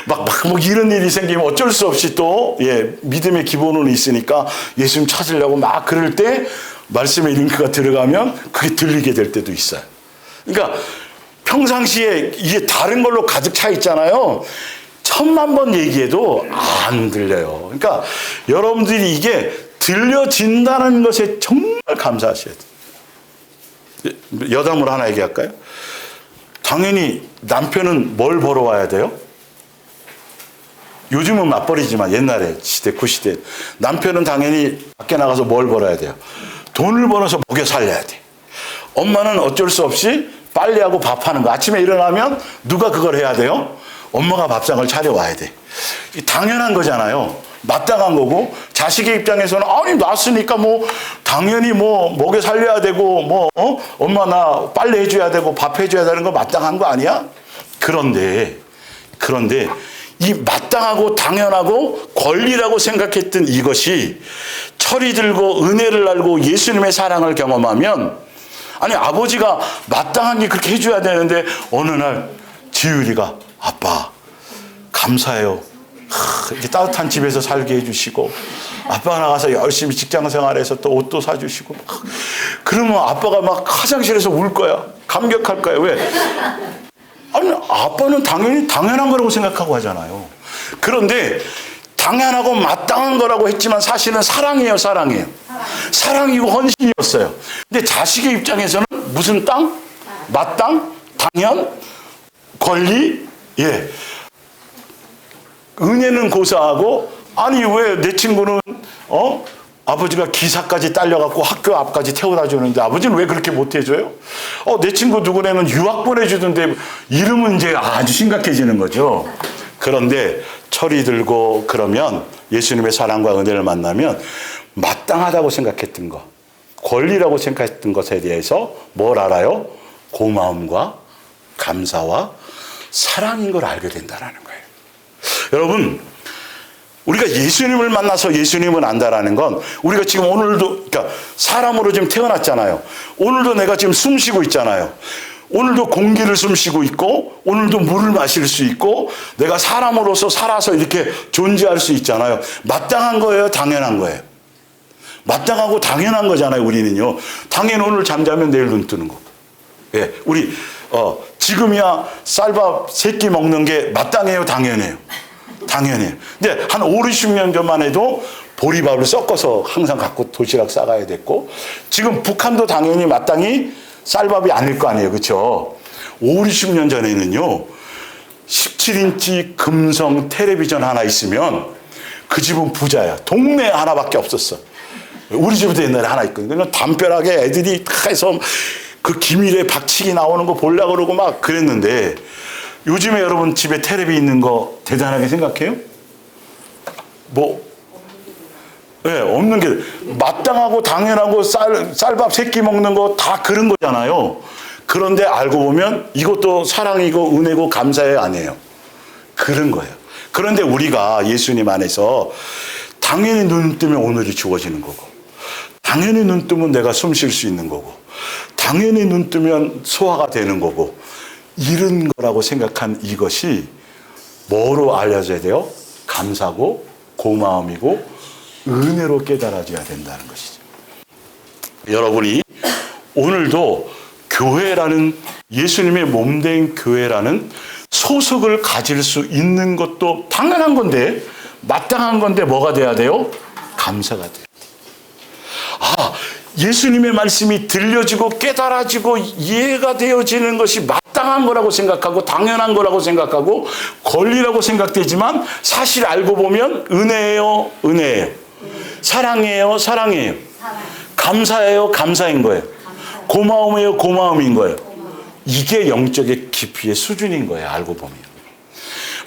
Speaker 1: 막 이런 일이 생기면 어쩔 수 없이 또 믿음의 기본은 있으니까 예수님 찾으려고 막 그럴 때 말씀의 링크가 들어가면 그게 들리게 될 때도 있어요. 그러니까 평상시에 이게 다른 걸로 가득 차 있잖아요. 1000만 번 얘기해도 안 들려요. 그러니까 여러분들이 이게 들려진다는 것에 정말 감사하셔야 돼요. 여담으로 하나 얘기할까요? 당연히 남편은 뭘 벌어 와야 돼요? 요즘은 맞벌이지만 옛날에 시대, 구시대 남편은 당연히 밖에 나가서 뭘 벌어야 돼요? 돈을 벌어서 먹여 살려야 돼. 엄마는 어쩔 수 없이 빨래하고 밥하는 거. 아침에 일어나면 누가 그걸 해야 돼요? 엄마가 밥상을 차려와야 돼. 당연한 거잖아요. 마땅한 거고 자식의 입장에서는 아니 낳았으니까 뭐 당연히 뭐 먹여 살려야 되고 엄마 나 빨래 해줘야 되고 밥 해줘야 되는 거 마땅한 거 아니야? 그런데 이 마땅하고 당연하고 권리라고 생각했던 이것이 철이 들고 은혜를 알고 예수님의 사랑을 경험하면 아니 아버지가 마땅한 게 그렇게 해줘야 되는데 어느 날 지율이가 아빠 감사해요. 이렇게 따뜻한 집에서 살게 해주시고 아빠가 나가서 열심히 직장생활해서 또 옷도 사주시고 그러면 아빠가 막 화장실에서 울 거야. 감격할 거야. 왜? 아니 아빠는 당연히 당연한 거라고 생각하고 하잖아요. 그런데 당연하고 마땅한 거라고 했지만 사실은 사랑이에요. 사랑이고 헌신이었어요. 근데 자식의 입장에서는 무슨 땅? 마땅? 당연? 권리? 은혜는 고사하고 아니 왜 내 친구는 아버지가 기사까지 딸려갖고 학교 앞까지 태워다 주는데 아버지는 왜 그렇게 못해줘요? 내 친구 누구네는 유학 보내주던데 이러면 이제 아주 심각해지는 거죠. 그런데 철이 들고 그러면 예수님의 사랑과 은혜를 만나면 마땅하다고 생각했던 것, 권리라고 생각했던 것에 대해서 뭘 알아요? 고마움과 감사와 사랑인 걸 알게 된다는 거예요. 여러분, 우리가 예수님을 만나서 예수님을 안다라는 건 우리가 지금 오늘도 그러니까 사람으로 지금 태어났잖아요. 오늘도 내가 지금 숨 쉬고 있잖아요. 오늘도 공기를 숨 쉬고 있고 오늘도 물을 마실 수 있고 내가 사람으로서 살아서 이렇게 존재할 수 있잖아요. 마땅한 거예요? 당연한 거예요? 마땅하고 당연한 거잖아요. 우리는요. 당연히 오늘 잠자면 내일 눈 뜨는 거고. 우리 지금이야 쌀밥 3끼 먹는 게 마땅해요? 당연해요? 당연해요. 근데 한 50년 전만 해도 보리밥을 섞어서 항상 갖고 도시락 싸가야 됐고 지금 북한도 당연히 마땅히 쌀밥이 아닐 거 아니에요. 그렇죠? 50년 전에는요. 17인치 금성 텔레비전 하나 있으면 그 집은 부자야. 동네에 하나밖에 없었어. 우리 집도 옛날에 하나 있거든요. 담벼락에 애들이 다 해서 그 기밀의 박치기 나오는 거 보려고 그러고 막 그랬는데 요즘에 여러분 집에 텔레비 있는 거 대단하게 생각해요? 없는 게 마땅하고 당연하고 쌀밥 3끼 먹는 거 다 그런 거잖아요. 그런데 알고 보면 이것도 사랑이고 은혜고 감사해요, 아니에요? 그런 거예요. 그런데 우리가 예수님 안에서 당연히 눈 뜨면 오늘이 주어지는 거고 당연히 눈 뜨면 내가 숨 쉴 수 있는 거고 당연히 눈 뜨면 소화가 되는 거고 이런 거라고 생각한 이것이 뭐로 알려져야 돼요? 감사고 고마움이고 은혜로 깨달아져야 된다는 것이죠. 여러분이 오늘도 교회라는 예수님의 몸된 교회라는 소속을 가질 수 있는 것도 당연한 건데 마땅한 건데 뭐가 돼야 돼요? 감사가 돼요. 예수님의 말씀이 들려지고 깨달아지고 이해가 되어지는 것이 마땅한 마땅한 거라고 생각하고 당연한 거라고 생각하고 권리라고 생각되지만 사실 알고 보면 은혜예요, 은혜예요. 사랑이에요, 사랑이에요. 감사예요, 감사인 거예요. 고마움이에요, 고마움인 거예요. 이게 영적의 깊이의 수준인 거예요, 알고 보면.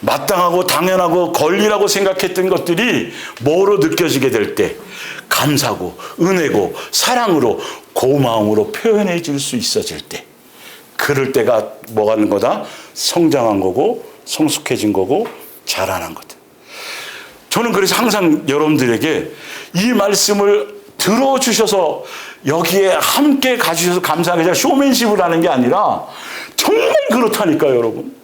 Speaker 1: 마땅하고 당연하고 권리라고 생각했던 것들이 뭐로 느껴지게 될 때 감사고 은혜고 사랑으로 고마움으로 표현해질 수 있어질 때, 그럴 때가 뭐가 하는 거다? 성장한 거고 성숙해진 거고 자라난 거다. 저는 그래서 항상 여러분들에게 이 말씀을 들어주셔서 여기에 함께 가주셔서 감사하게, 제가 쇼맨십을 하는 게 아니라 정말 그렇다니까요, 여러분.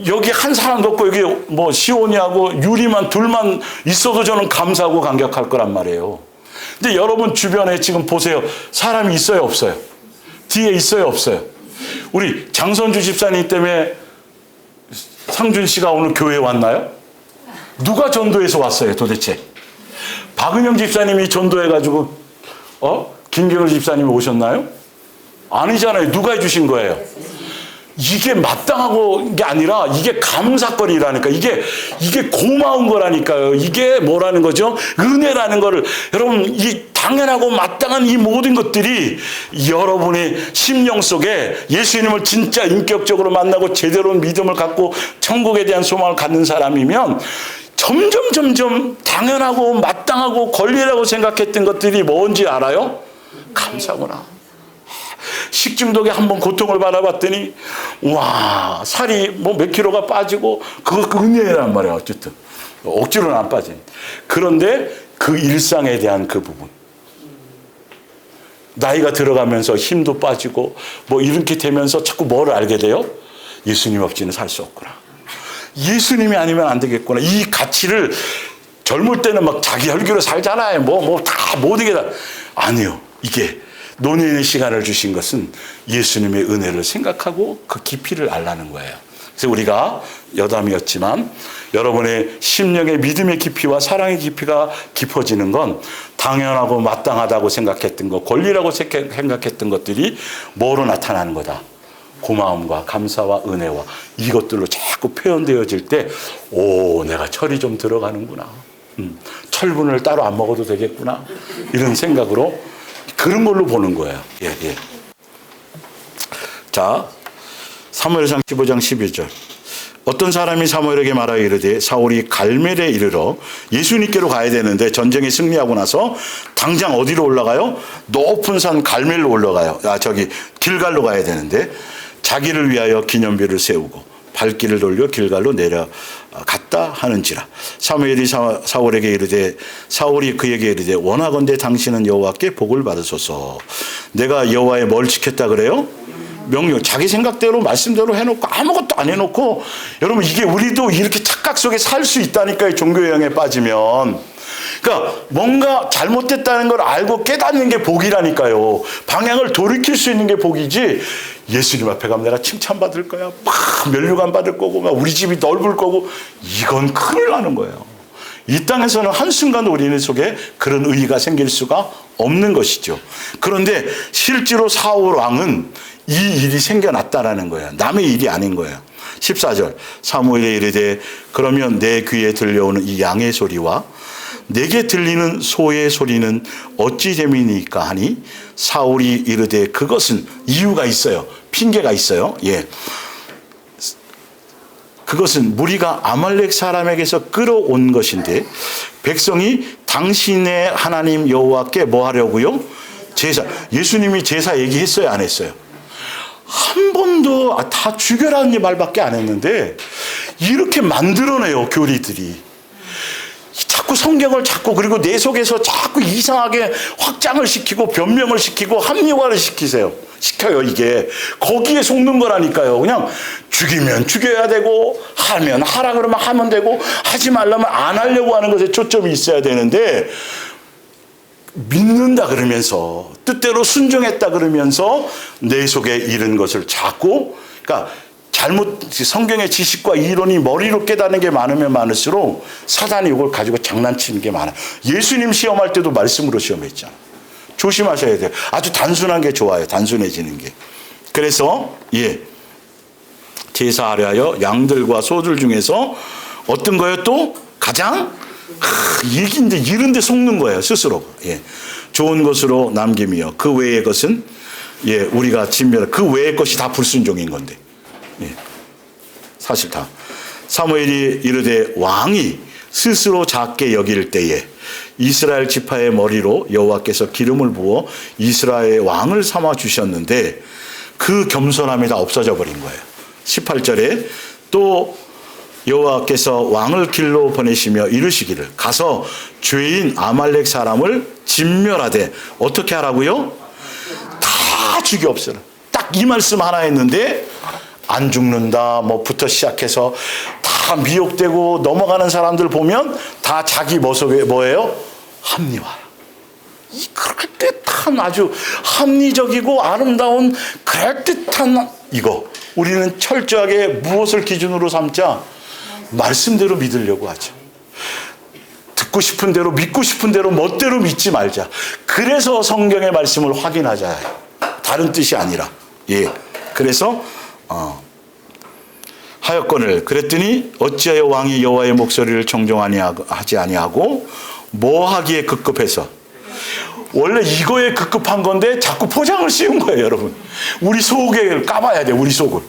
Speaker 1: 여기 한 사람도 없고 여기 뭐 시온이하고 유리만 둘만 있어도 저는 감사하고 감격할 거란 말이에요. 근데 여러분 주변에 지금 보세요. 사람이 있어요, 없어요? 뒤에 있어요, 없어요? 우리 장선주 집사님 때문에 상준 씨가 오늘 교회에 왔나요? 누가 전도해서 왔어요, 도대체? 박은영 집사님이 전도해가지고 김경일 집사님이 오셨나요? 아니잖아요. 누가 해주신 거예요? 이게 마땅하고 게 아니라 이게 감사거리라니까. 이게 고마운 거라니까요. 이게 뭐라는 거죠? 은혜라는 거를, 여러분, 이 당연하고 마땅한 이 모든 것들이 여러분의 심령 속에 예수님을 진짜 인격적으로 만나고 제대로 믿음을 갖고 천국에 대한 소망을 갖는 사람이면 점점 당연하고 마땅하고 권리라고 생각했던 것들이 뭔지 알아요? 감사구나. 식중독에 한번 고통을 받아봤더니 와, 살이 뭐 몇 킬로가 빠지고 그거 은혜란 말이야. 어쨌든 억지로는 안 빠진. 그런데 그 일상에 대한 그 부분, 나이가 들어가면서 힘도 빠지고 뭐 이렇게 되면서 자꾸 뭐를 알게 돼요? 예수님 없이는 살 수 없구나. 예수님이 아니면 안 되겠구나. 이 가치를 젊을 때는 막 자기 혈기로 살잖아요. 뭐 다 모든 게 다. 아니요. 이게 논의의 시간을 주신 것은 예수님의 은혜를 생각하고 그 깊이를 알라는 거예요. 그래서 우리가 여담이었지만 여러분의 심령의 믿음의 깊이와 사랑의 깊이가 깊어지는 건 당연하고 마땅하다고 생각했던 것, 권리라고 생각했던 것들이 뭐로 나타나는 거다? 고마움과 감사와 은혜와 이것들로 자꾸 표현되어질 때, 오, 내가 철이 좀 들어가는구나. 철분을 따로 안 먹어도 되겠구나. 이런 생각으로 그런 걸로 보는 거예요. 예. 자, 사무엘상 15장 12절. 어떤 사람이 사무엘에게 말하여 이르되 사울이 갈멜에 이르러 예수님께로 가야 되는데 전쟁에 승리하고 나서 당장 어디로 올라가요? 높은 산 갈멜로 올라가요. 길갈로 가야 되는데 자기를 위하여 기념비를 세우고 발길을 돌려 길갈로 내려갔다 하는지라. 사무엘이 사울에게 이르되, 사울이 그에게 이르되 원하건대 당신은 여호와께 복을 받으소서. 내가 여호와의 뭘 지켰다 그래요? 명령. 자기 생각대로 말씀대로 해놓고 아무것도 안 해놓고, 여러분 이게 우리도 이렇게 착각 속에 살 수 있다니까요. 종교형에 빠지면. 그러니까 뭔가 잘못됐다는 걸 알고 깨닫는 게 복이라니까요. 방향을 돌이킬 수 있는 게 복이지, 예수님 앞에 가면 내가 칭찬받을 거야, 막 면류관 받을 거고, 막 우리 집이 넓을 거고, 이건 큰일 나는 거예요. 이 땅에서는 한순간도 우리는 속에 그런 의의가 생길 수가 없는 것이죠. 그런데 실제로 사울 왕은 이 일이 생겨났다라는 거예요. 남의 일이 아닌 거예요. 14절. 사무엘에 이르되 그러면 내 귀에 들려오는 이 양의 소리와 내게 들리는 소의 소리는 어찌 재미니까 하니, 사울이 이르되 그것은 이유가 있어요. 핑계가 있어요. 예. 그것은 무리가 아말렉 사람에게서 끌어온 것인데 백성이 당신의 하나님 여호와께 뭐 하려고요? 제사. 예수님이 제사 얘기했어요, 안 했어요? 한 번도 다 죽여라는 말밖에 안 했는데 이렇게 만들어내요, 교리들이. 자꾸 성경을 그리고 내 속에서 자꾸 이상하게 확장을 시키고 변명을 시키고 합리화를 시켜요. 이게 거기에 속는 거라니까요. 그냥 죽이면 죽여야 되고 하면 하라 그러면 하면 되고 하지 말라면 안 하려고 하는 것에 초점이 있어야 되는데, 믿는다 그러면서 뜻대로 순종했다 그러면서 내 속에 이른 것을 자꾸, 그러니까 성경의 지식과 이론이 머리로 깨닫는 게 많으면 많을수록 사단이 이걸 가지고 장난치는 게 많아. 예수님 시험할 때도 말씀으로 시험했잖아. 조심하셔야 돼요. 아주 단순한 게 좋아요. 단순해지는 게. 그래서 제사하려 하여 양들과 소들 중에서 어떤 거요? 또 가장 이긴데 이런데 속는 거예요 스스로. 좋은 것으로 남김이요 그 외의 것은 우리가 진멸 그 외의 것이 다 불순종인 건데 사실 다. 사무엘이 이르되 왕이 스스로 작게 여길 때에 이스라엘 지파의 머리로 여호와께서 기름을 부어 이스라엘의 왕을 삼아 주셨는데 그 겸손함이 다 없어져 버린 거예요. 18절에 또 여호와께서 왕을 길로 보내시며 이르시기를 가서 죄인 아말렉 사람을 진멸하되 어떻게 하라고요? 다 죽여 없애라. 딱 이 말씀 하나 했는데 안 죽는다 뭐부터 시작해서 다 미혹되고 넘어가는 사람들 보면 다 자기 모습에 뭐예요? 합리화. 그럴듯한 아주 합리적이고 아름다운 그럴듯한 이거 우리는 철저하게 무엇을 기준으로 삼자? 말씀대로 믿으려고 하죠. 듣고 싶은 대로 믿고 싶은 대로 멋대로 믿지 말자. 그래서 성경의 말씀을 확인하자. 다른 뜻이 아니라. 그래서 하였거늘 그랬더니 어찌하여 왕이 여호와의 목소리를 청종하지 아니하고 뭐 하기에 급급해서 원래 이거에 급급한 건데 자꾸 포장을 씌운 거예요 여러분. 우리 속을 까봐야 돼 우리 속을.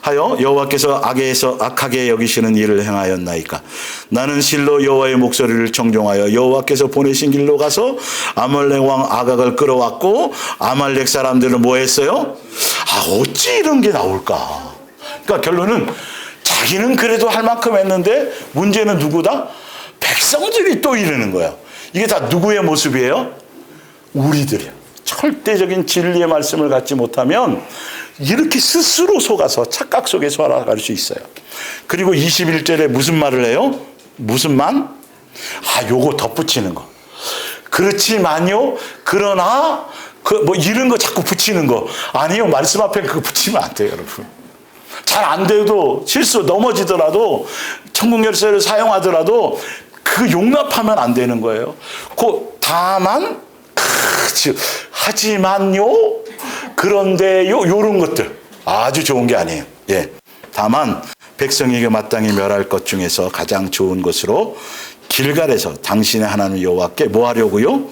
Speaker 1: 하여 여호와께서 악하게 여기시는 일을 행하였나이까 나는 실로 여호와의 목소리를 청종하여 여호와께서 보내신 길로 가서 아말렉 왕 아각을 끌어왔고 아말렉 사람들은 뭐 했어요? 어찌 이런 게 나올까. 그러니까 결론은 자기는 그래도 할 만큼 했는데 문제는 누구다? 백성들이 또 이러는 거예요. 이게 다 누구의 모습이에요? 우리들이야. 절대적인 진리의 말씀을 갖지 못하면 이렇게 스스로 속아서 착각 속에 살아갈 수 있어요. 그리고 21절에 무슨 말을 해요? 무슨 만? 요거 덧붙이는 거. 그렇지만요. 그러나 뭐 이런 거 자꾸 붙이는 거. 아니요. 말씀 앞에 그거 붙이면 안 돼요, 여러분. 잘 안 돼도 실수 넘어지더라도 천국 열쇠를 사용하더라도 그 용납하면 안 되는 거예요. 다만 하지만요 그런데요 요런 것들 아주 좋은 게 아니에요. 다만 백성에게 마땅히 멸할 것 중에서 가장 좋은 것으로 길갈에서 당신의 하나님 여호와께 뭐 하려고요?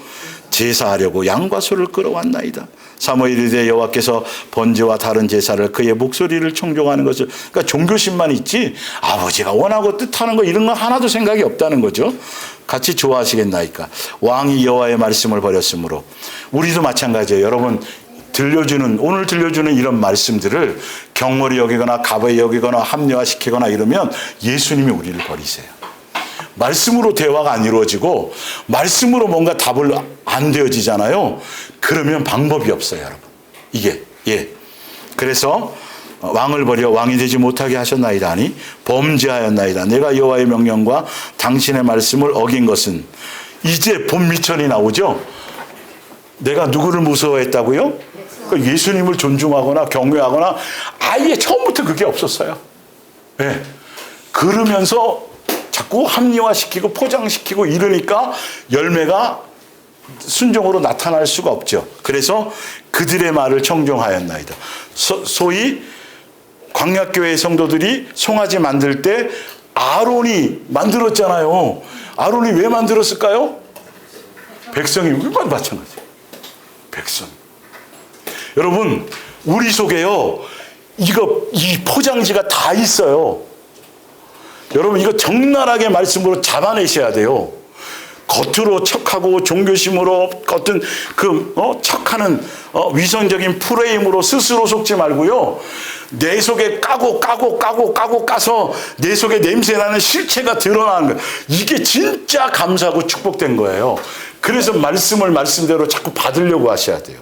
Speaker 1: 제사하려고 양과 소를 끌어왔나이다. 사무엘이 이르되 여호와께서 번제와 다른 제사를 그의 목소리를 청종하는 것을 그러니까 종교심만 있지 아버지가 원하고 뜻하는 거 이런 거 하나도 생각이 없다는 거죠. 같이 좋아하시겠나이까. 왕이 여호와의 말씀을 버렸으므로 우리도 마찬가지예요. 여러분 오늘 들려주는 이런 말씀들을 경홀히 여기거나 가벼이 여기거나 합리화시키거나 이러면 예수님이 우리를 버리세요. 말씀으로 대화가 안 이루어지고 말씀으로 뭔가 답을 안 되어지잖아요. 그러면 방법이 없어요, 여러분. 이게 그래서 왕을 버려 왕이 되지 못하게 하셨나이다 하니 범죄하였나이다. 내가 여호와의 명령과 당신의 말씀을 어긴 것은 이제 본미천이 나오죠. 내가 누구를 무서워했다고요? 그러니까 예수님을 존중하거나 경외하거나 아예 처음부터 그게 없었어요. 그러면서 자꾸 합리화시키고 포장시키고 이러니까 열매가 순종으로 나타날 수가 없죠. 그래서 그들의 말을 청종하였나이다. 소위 광약교회 성도들이 송아지 만들 때 아론이 만들었잖아요. 아론이 왜 만들었을까요? 백성이 우리만 마찬가지예요. 백성. 여러분 우리 속에요 이 포장지가 다 있어요. 여러분 이거 적나라하게 말씀으로 잡아내셔야 돼요. 겉으로 척하고 종교심으로 어떤 척하는 위선적인 프레임으로 스스로 속지 말고요. 내 속에 까서 내 속에 냄새나는 실체가 드러나는 거예요. 이게 진짜 감사하고 축복된 거예요. 그래서 말씀을 말씀대로 자꾸 받으려고 하셔야 돼요.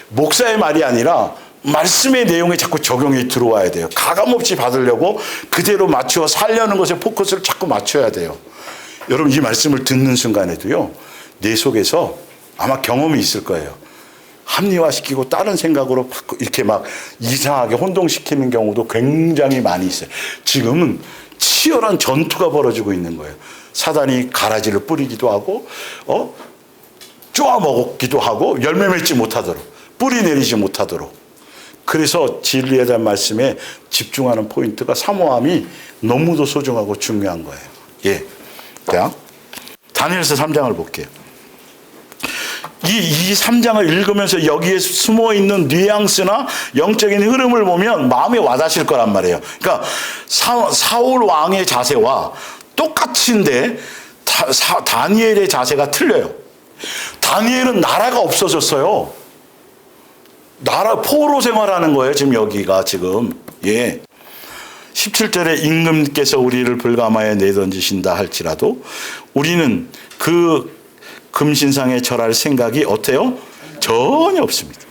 Speaker 1: 목사의 말이 아니라 말씀의 내용에 자꾸 적용이 들어와야 돼요. 가감없이 받으려고 그대로 맞추어 살려는 것에 포커스를 자꾸 맞춰야 돼요. 여러분 이 말씀을 듣는 순간에도요. 내 속에서 아마 경험이 있을 거예요. 합리화시키고 다른 생각으로 이렇게 막 이상하게 혼동시키는 경우도 굉장히 많이 있어요. 지금은 치열한 전투가 벌어지고 있는 거예요. 사단이 가라지를 뿌리기도 하고 쪼아먹기도 하고 열매 맺지 못하도록 뿌리 내리지 못하도록 그래서 진리에 대한 말씀에 집중하는 포인트가 사모함이 너무도 소중하고 중요한 거예요. 예. 자, 다니엘서 3장을 볼게요. 이 3장을 읽으면서 여기에 숨어 있는 뉘앙스나 영적인 흐름을 보면 마음에 와닿으실 거란 말이에요. 그러니까 사울 왕의 자세와 똑같은데 다니엘의 자세가 틀려요. 다니엘은 나라가 없어졌어요. 포로 생활하는 거예요. 지금 여기가 지금. 예. 17절에 임금께서 우리를 불가마에 내던지신다 할지라도 우리는 그 금신상에 절할 생각이 어때요? 전혀 없습니다.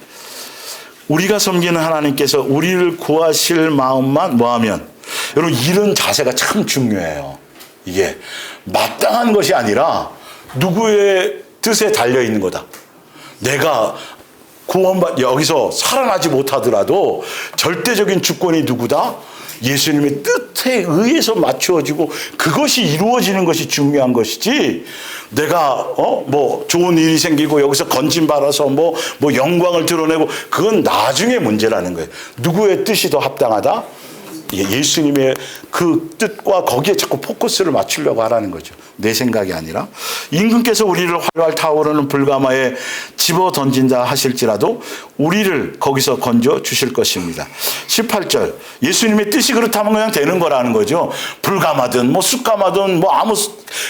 Speaker 1: 우리가 섬기는 하나님께서 우리를 구하실 마음만 뭐하면, 여러분 이런 자세가 참 중요해요. 이게 마땅한 것이 아니라 누구의 뜻에 달려 있는 거다. 내가 여기서 살아나지 못하더라도 절대적인 주권이 누구다? 예수님의 뜻에 의해서 맞추어지고 그것이 이루어지는 것이 중요한 것이지, 내가 뭐 좋은 일이 생기고 여기서 건진받아서 뭐 영광을 드러내고 그건 나중에 문제라는 거예요. 누구의 뜻이 더 합당하다? 예수님의 그 뜻과 거기에 자꾸 포커스를 맞추려고 하라는 거죠. 내 생각이 아니라. 임금께서 우리를 활활 타오르는 불가마에 집어 던진다 하실지라도 우리를 거기서 건져 주실 것입니다. 18절, 예수님의 뜻이 그렇다면 그냥 되는 거라는 거죠. 불가마든 뭐 숯가마든 뭐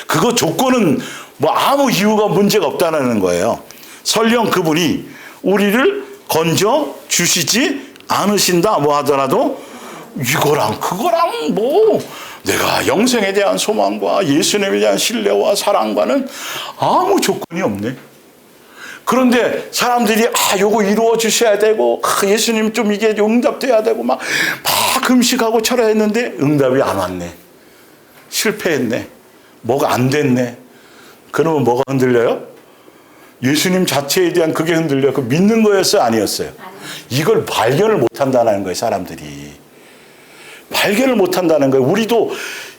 Speaker 1: 그거 조건은 뭐 아무 이유가 문제가 없다는 거예요. 설령 그분이 우리를 건져 주시지 않으신다 뭐 하더라도 이거랑 그거랑 뭐 내가 영생에 대한 소망과 예수님에 대한 신뢰와 사랑과는 아무 조건이 없네. 그런데 사람들이 요거 이루어 주셔야 되고 예수님 좀 이게 응답돼야 되고 막 금식하고 철야했는데 응답이 안 왔네. 실패했네. 뭐가 안 됐네. 그러면 뭐가 흔들려요? 예수님 자체에 대한 그게 흔들려요. 그 믿는 거였어요? 아니었어요? 이걸 발견을 못 한다는 거예요. 사람들이. 발견을 못 한다는 거예요.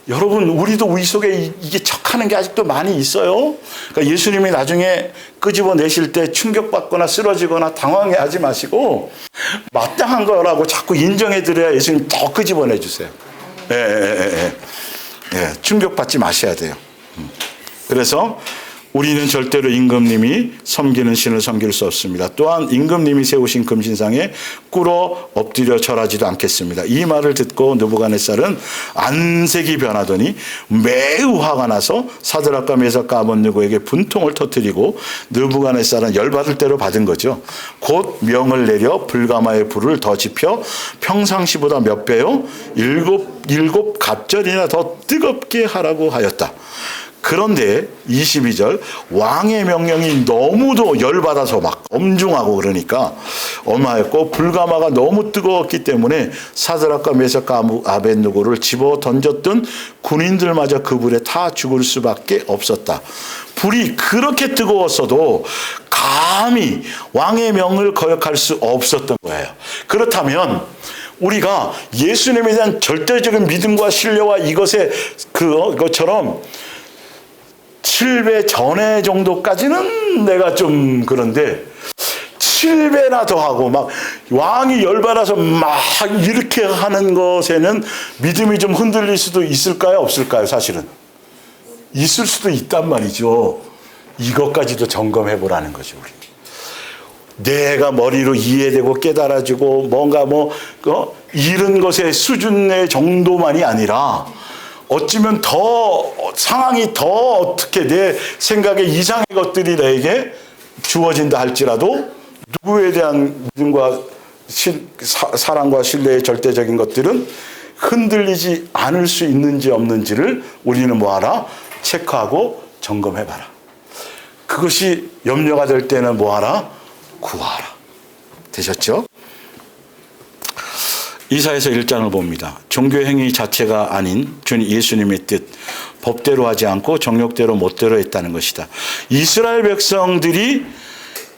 Speaker 1: 여러분, 우리도 우리 속에 이게 척하는 게 아직도 많이 있어요. 그러니까 예수님이 나중에 끄집어내실 때 충격받거나 쓰러지거나 당황해하지 마시고 마땅한 거라고 자꾸 인정해드려야 예수님 더 끄집어내주세요. 충격받지 마셔야 돼요. 그래서 우리는 절대로 임금님이 섬기는 신을 섬길 수 없습니다. 또한 임금님이 세우신 금신상에 꿇어 엎드려 절하지도 않겠습니다. 이 말을 듣고 느부갓네살은 안색이 변하더니 매우 화가 나서 사드락과 메삭과 아벳느고에게 분통을 터뜨리고, 느부갓네살은 열받을 대로 받은 거죠. 곧 명을 내려 불가마의 불을 더 지펴 평상시보다 몇 배요? 일곱 갑절이나 더 뜨겁게 하라고 하였다. 그런데 22절, 왕의 명령이 너무도 열받아서 막 엄중하고 그러니까 엄하였고 불가마가 너무 뜨거웠기 때문에 사드락과 메삭과 아벳느고를 집어 던졌던 군인들마저 그 불에 타 죽을 수밖에 없었다. 불이 그렇게 뜨거웠어도 감히 왕의 명을 거역할 수 없었던 거예요. 그렇다면 우리가 예수님에 대한 절대적인 믿음과 신뢰와 이것의 그것처럼 7배 전에 정도까지는 내가 좀 그런데 7배나 더 하고 막 왕이 열받아서 막 이렇게 하는 것에는 믿음이 좀 흔들릴 수도 있을까요? 없을까요? 사실은 있을 수도 있단 말이죠. 이것까지도 점검해 보라는 거죠. 우리 내가 머리로 이해되고 깨달아지고 뭔가 이런 것의 수준의 정도만이 아니라 어찌면 더 상황이 더 어떻게 내 생각에 이상의 것들이 나에게 주어진다 할지라도 누구에 대한 믿음과 사랑과 신뢰의 절대적인 것들은 흔들리지 않을 수 있는지 없는지를 우리는 뭐하라? 체크하고 점검해봐라. 그것이 염려가 될 때는 뭐하라? 구하라. 되셨죠? 이사야서 1장을 봅니다. 종교 행위 자체가 아닌 예수님의 뜻, 법대로 하지 않고 정욕대로 멋대로 했다는 것이다. 이스라엘 백성들이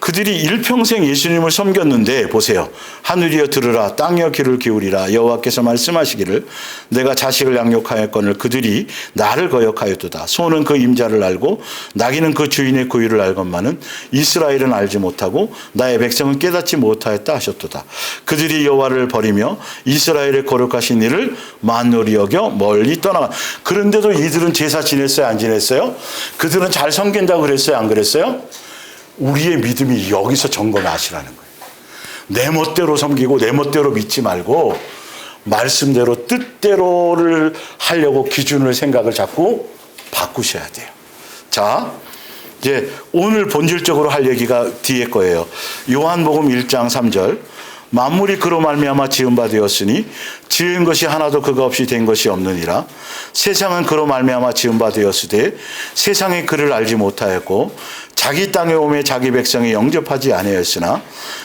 Speaker 1: 그들이 일평생 예수님을 섬겼는데 보세요. 하늘이여 들으라, 땅이여 귀를 기울이라. 여호와께서 말씀하시기를 내가 자식을 양육하였거늘 그들이 나를 거역하였도다. 소는 그 임자를 알고 나귀는 그 주인의 고유를 알건만은 이스라엘은 알지 못하고 나의 백성은 깨닫지 못하였다 하셨도다. 그들이 여호와를 버리며 이스라엘의 거룩하신 이를 만홀히 여겨 멀리 떠나가. 그런데도 이들은 제사 지냈어요, 안 지냈어요? 그들은 잘 섬긴다고 그랬어요, 안 그랬어요? 우리의 믿음이 여기서 점검하시라는 거예요. 내 멋대로 섬기고 내 멋대로 믿지 말고 말씀대로 뜻대로를 하려고 기준을 생각을 자꾸 바꾸셔야 돼요. 자, 이제 오늘 본질적으로 할 얘기가 뒤에 거예요. 요한복음 1장 3절. 만물이 그로 말미암아 지은 바 되었으니 지은 것이 하나도 그가 없이 된 것이 없느니라. 세상은 그로 말미암아 지은 바 되었으되 세상이 그를 알지 못하였고 자기 땅에 오매 자기 백성이 영접하지 아니하였으나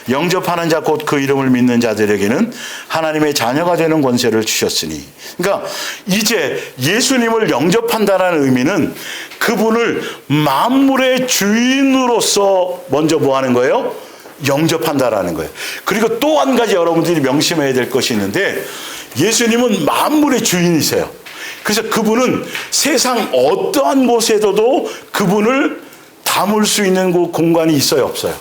Speaker 1: 영접하는 자 곧 그 이름을 믿는 자들에게는 하나님의 자녀가 되는 권세를 주셨으니. 그러니까 이제 예수님을 영접한다는 의미는 그분을 만물의 주인으로서 먼저 뭐 하는 거예요? 영접한다라는 거예요. 그리고 또 한 가지 여러분들이 명심해야 될 것이 있는데 예수님은 만물의 주인이세요. 그래서 그분은 세상 어떠한 곳에서도 그분을 담을 수 있는 공간이 있어요, 없어요?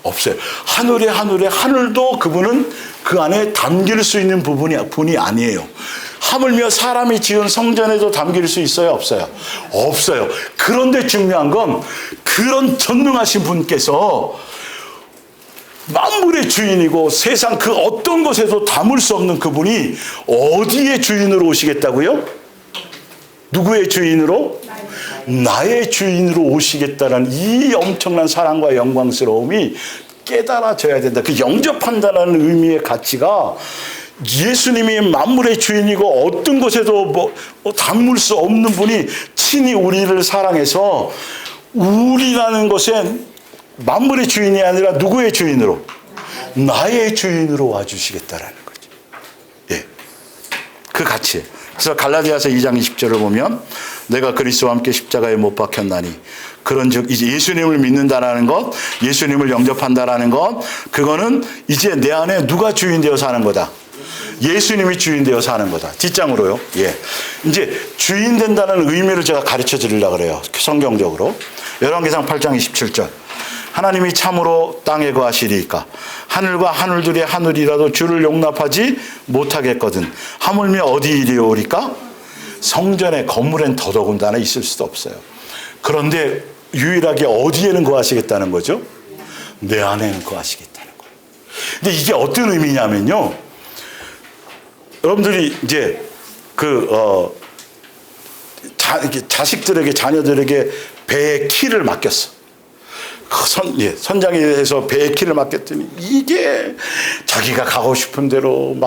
Speaker 1: 없어요. 하늘도 그분은 그 안에 담길 수 있는 분이 아니에요. 하물며 사람이 지은 성전에도 담길 수 있어요, 없어요? 없어요. 그런데 중요한 건 그런 전능하신 분께서 만물의 주인이고 세상 그 어떤 것에도 담을 수 없는 그분이 어디에 주인으로 오시겠다고요? 누구의 주인으로? 나의 주인으로 오시겠다는 이 엄청난 사랑과 영광스러움이 깨달아져야 된다. 그 영접한다는 의미의 가치가 예수님이 만물의 주인이고 어떤 것에도 담을 수 없는 분이 친히 우리를 사랑해서 우리라는 것엔 만물의 주인이 아니라 누구의 주인으로? 나의 주인으로 와주시겠다라는 거죠. 예, 그 가치예요. 그래서 갈라디아서 2장 20절을 보면 내가 그리스도와 함께 십자가에 못 박혔나니 그런즉 이제 예수님을 믿는다라는 것, 예수님을 영접한다라는 것, 그거는 이제 내 안에 누가 주인 되어 사는 거다. 예수님이 주인 되어 사는 거다. 뒷장으로요. 예, 이제 주인 된다는 의미를 제가 가르쳐 드리려고 그래요. 성경적으로. 열왕기상 8장 27절. 하나님이 참으로 땅에 거하시리이까 하늘과 하늘들의 하늘이라도 주를 용납하지 못하겠거든 하물며 어디 이리오리까? 성전의 건물엔 더더군다나 있을 수도 없어요. 그런데 유일하게 어디에는 거하시겠다는 거죠? 내 안에는 거하시겠다는 거예요. 근데 이게 어떤 의미냐면요, 여러분들이 이제 자식들에게, 자녀들에게 배의 키를 맡겼어. 선장에서 배의 키를 맡겼더니 이게 자기가 가고 싶은 대로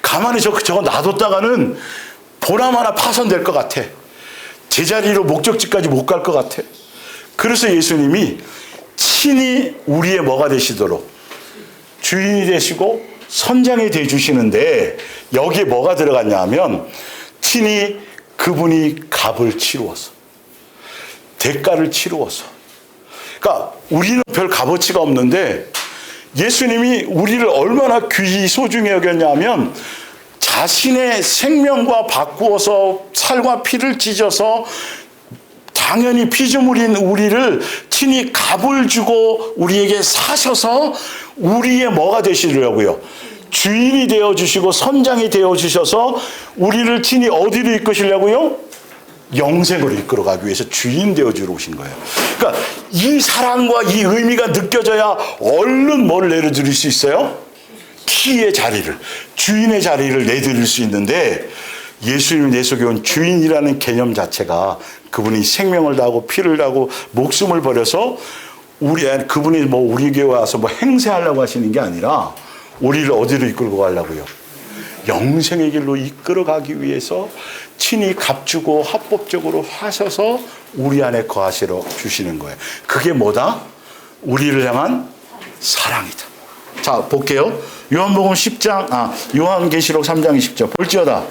Speaker 1: 가만히 저거 놔뒀다가는 보람 하나 파손될 것 같아. 제자리로 목적지까지 못 갈 것 같아. 그래서 예수님이 친히 우리의 뭐가 되시도록 주인이 되시고 선장이 되주시는데 여기에 뭐가 들어갔냐 하면 친히 그분이 값을 치루어서 대가를 치루어서. 그러니까 우리는 별 값어치가 없는데 예수님이 우리를 얼마나 귀히 소중히 여겼냐면 자신의 생명과 바꾸어서 살과 피를 찢어서 당연히 피조물인 우리를 친히 값을 주고 우리에게 사셔서 우리의 뭐가 되시려고요? 주인이 되어주시고 선장이 되어주셔서 우리를 친히 어디로 이끄시려고요? 영생으로 이끌어가기 위해서 주인 되어주러 오신 거예요. 그러니까 이 사랑과 이 의미가 느껴져야 얼른 뭘 내려드릴 수 있어요? 키의 자리를, 주인의 자리를 내드릴 수 있는데 예수님이 내 속에 온 주인이라는 개념 자체가 그분이 생명을 다하고 피를 다하고 목숨을 버려서 그분이 우리 교회 와서 행세하려고 하시는 게 아니라 우리를 어디로 이끌고 가려고요? 영생의 길로 이끌어가기 위해서 친히 값주고 합법적으로 하셔서 우리 안에 거하시러 주시는 거예요. 그게 뭐다? 우리를 향한 사랑이다. 자, 볼게요. 요한복음 10장, 요한계시록 3장 20절. 볼지어다.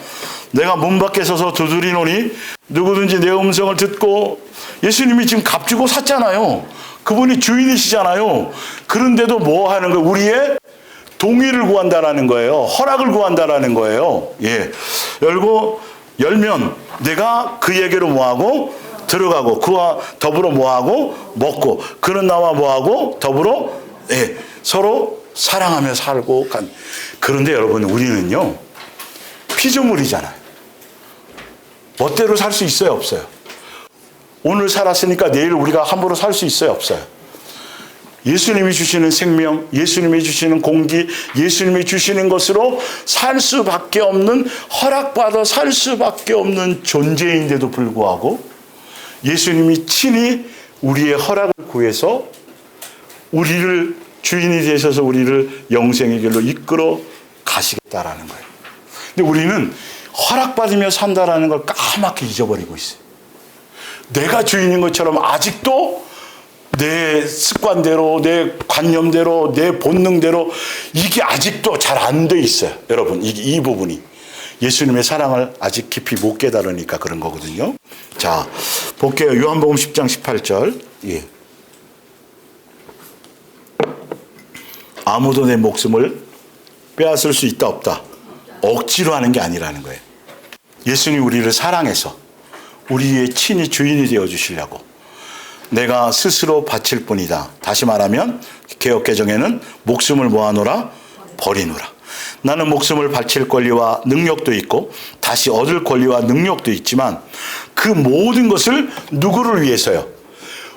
Speaker 1: 내가 문 밖에 서서 두드리노니 누구든지 내 음성을 듣고, 예수님이 지금 값주고 샀잖아요. 그분이 주인이시잖아요. 그런데도 뭐 하는 거예요? 우리의 동의를 구한다라는 거예요. 허락을 구한다라는 거예요. 예. 열면 내가 그에게로 뭐하고 들어가고 그와 더불어 뭐하고 먹고 그는 나와 뭐하고 더불어 예. 서로 사랑하며 살고 간. 그런데 여러분 우리는요 피조물이잖아요. 멋대로 살 수 있어요 없어요? 오늘 살았으니까 내일 우리가 함부로 살 수 있어요 없어요? 예수님이 주시는 생명, 예수님이 주시는 공기, 예수님이 주시는 것으로 살 수밖에 없는, 허락받아 살 수밖에 없는 존재인데도 불구하고 예수님이 친히 우리의 허락을 구해서 우리를 주인이 되셔서 우리를 영생의 길로 이끌어 가시겠다라는 거예요. 근데 우리는 허락받으며 산다라는 걸 까맣게 잊어버리고 있어요. 내가 주인인 것처럼 아직도 내 습관대로, 내 관념대로, 내 본능대로 이게 아직도 잘 안 돼 있어요. 여러분, 이 부분이. 예수님의 사랑을 아직 깊이 못 깨달으니까 그런 거거든요. 자, 볼게요. 요한복음 10장 18절. 예. 아무도 내 목숨을 빼앗을 수 있다 없다. 억지로 하는 게 아니라는 거예요. 예수님이 우리를 사랑해서 우리의 친히 주인이 되어 주시려고 내가 스스로 바칠 뿐이다. 다시 말하면 개역개정에는 목숨을 모아놓으라 버리노라. 나는 목숨을 바칠 권리와 능력도 있고 다시 얻을 권리와 능력도 있지만 그 모든 것을 누구를 위해서요?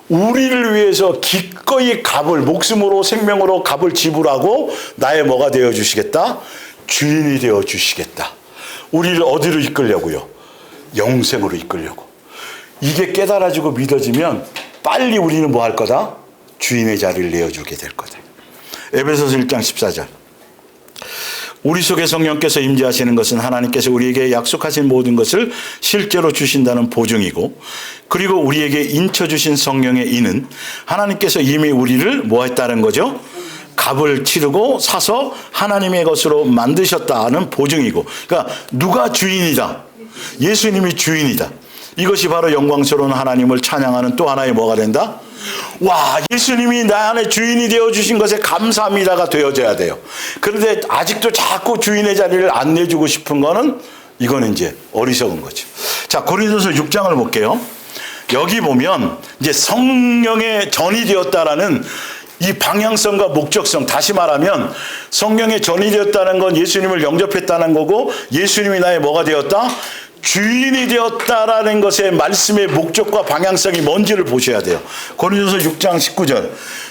Speaker 1: 우리를 위해서 기꺼이 값을 목숨으로 생명으로 값을 지불하고 나의 뭐가 되어 주시겠다? 주인이 되어 주시겠다. 우리를 어디로 이끌려고요? 영생으로 이끌려고. 이게 깨달아지고 믿어지면 빨리 우리는 뭐 할 거다? 주인의 자리를 내어주게 될 거다. 에베소서 1장 14절. 우리 속에 성령께서 임재하시는 것은 하나님께서 우리에게 약속하신 모든 것을 실제로 주신다는 보증이고, 그리고 우리에게 인쳐주신 성령의 인은 하나님께서 이미 우리를 뭐 했다는 거죠? 값을 치르고 사서 하나님의 것으로 만드셨다는 보증이고, 그러니까 누가 주인이다? 예수님이 주인이다. 이것이 바로 영광스러운 하나님을 찬양하는 또 하나의 뭐가 된다? 와, 예수님이 나 안에 주인이 되어주신 것에 감사합니다가 되어져야 돼요. 그런데 아직도 자꾸 주인의 자리를 안 내주고 싶은 거는 이거는 이제 어리석은 거죠. 자, 고린도서 6장을 볼게요. 여기 보면 이제 성령의 전이 되었다라는 이 방향성과 목적성, 다시 말하면 성령의 전이 되었다는 건 예수님을 영접했다는 거고, 예수님이 나의 뭐가 되었다? 주인이 되었다라는 것의 말씀의 목적과 방향성이 뭔지를 보셔야 돼요. 고린도서 6장 19절.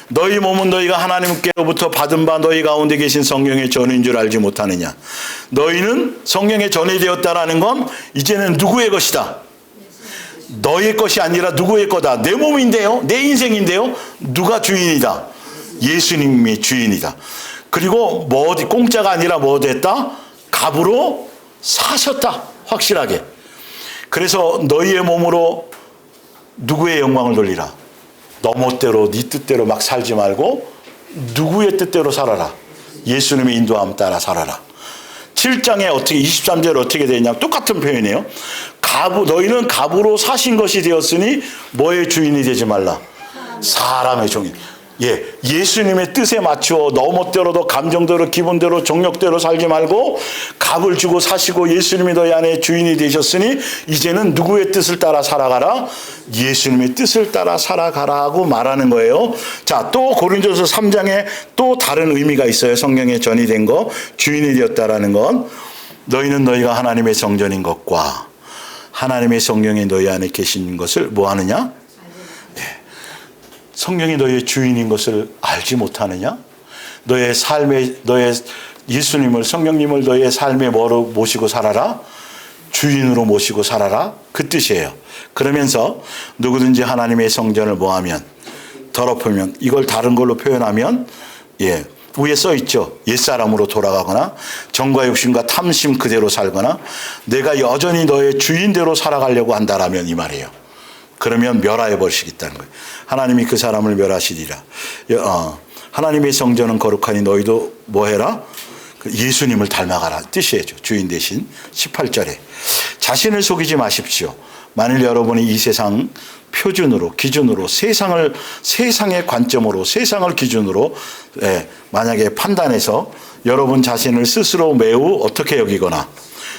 Speaker 1: 너희 몸은 너희가 하나님께로부터 받은 바 너희 가운데 계신 성령의 전인 줄 알지 못하느냐. 너희는 성령의 전이 되었다라는 건 이제는 누구의 것이다? 너의 것이 아니라 누구의 거다? 내 몸인데요, 내 인생인데요, 누가 주인이다? 예수님이 주인이다. 그리고 뭐 어디 공짜가 아니라 뭐 됐다? 값으로 사셨다. 확실하게. 그래서 너희의 몸으로 누구의 영광을 돌리라? 너 멋대로 네 뜻대로 막 살지 말고 누구의 뜻대로 살아라. 예수님의 인도함 따라 살아라. 7장에 어떻게 23절 어떻게 되냐? 똑같은 표현이에요. 너희는 값으로 사신 것이 되었으니 뭐의 주인이 되지 말라? 사람의 종이. 예, 예수님의 뜻에 맞추어 너 멋대로도 감정대로 기분대로 정력대로 살지 말고 값을 주고 사시고 예수님이 너희 안에 주인이 되셨으니 이제는 누구의 뜻을 따라 살아가라? 예수님의 뜻을 따라 살아가라 하고 말하는 거예요. 자, 또 고린도서 3장에 또 다른 의미가 있어요. 성령의 전이 된 거, 주인이 되었다라는 건 너희는 너희가 하나님의 성전인 것과 하나님의 성령이 너희 안에 계신 것을 뭐 하느냐? 성령이 너의 주인인 것을 알지 못하느냐? 너의 예수님을, 성령님을 너의 삶에 뭐로 모시고 살아라? 주인으로 모시고 살아라? 그 뜻이에요. 그러면서 누구든지 하나님의 성전을 뭐하면? 더럽히면, 이걸 다른 걸로 표현하면, 예, 위에 써 있죠. 옛사람으로 돌아가거나 정과 욕심과 탐심 그대로 살거나 내가 여전히 너의 주인대로 살아가려고 한다라면 이 말이에요. 그러면 멸하여 버리시겠다는 거예요. 하나님이 그 사람을 멸하시리라. 하나님의 성전은 거룩하니 너희도 뭐 해라? 예수님을 닮아가라 뜻이에요. 주인 대신 18절에 자신을 속이지 마십시오. 만일 여러분이 이 세상 표준으로, 기준으로, 세상의 관점으로, 세상을 기준으로 만약에 판단해서 여러분 자신을 스스로 매우 어떻게 여기거나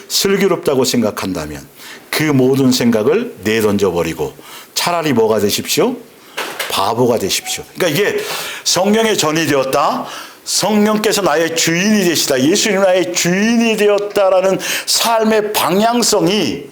Speaker 1: 슬기롭다고 생각한다면 그 모든 생각을 내던져 버리고 차라리 뭐가 되십시오? 바보가 되십시오. 그러니까 이게 성령의 전이 되었다. 성령께서 나의 주인이 되시다. 예수님 나의 주인이 되었다라는 삶의 방향성이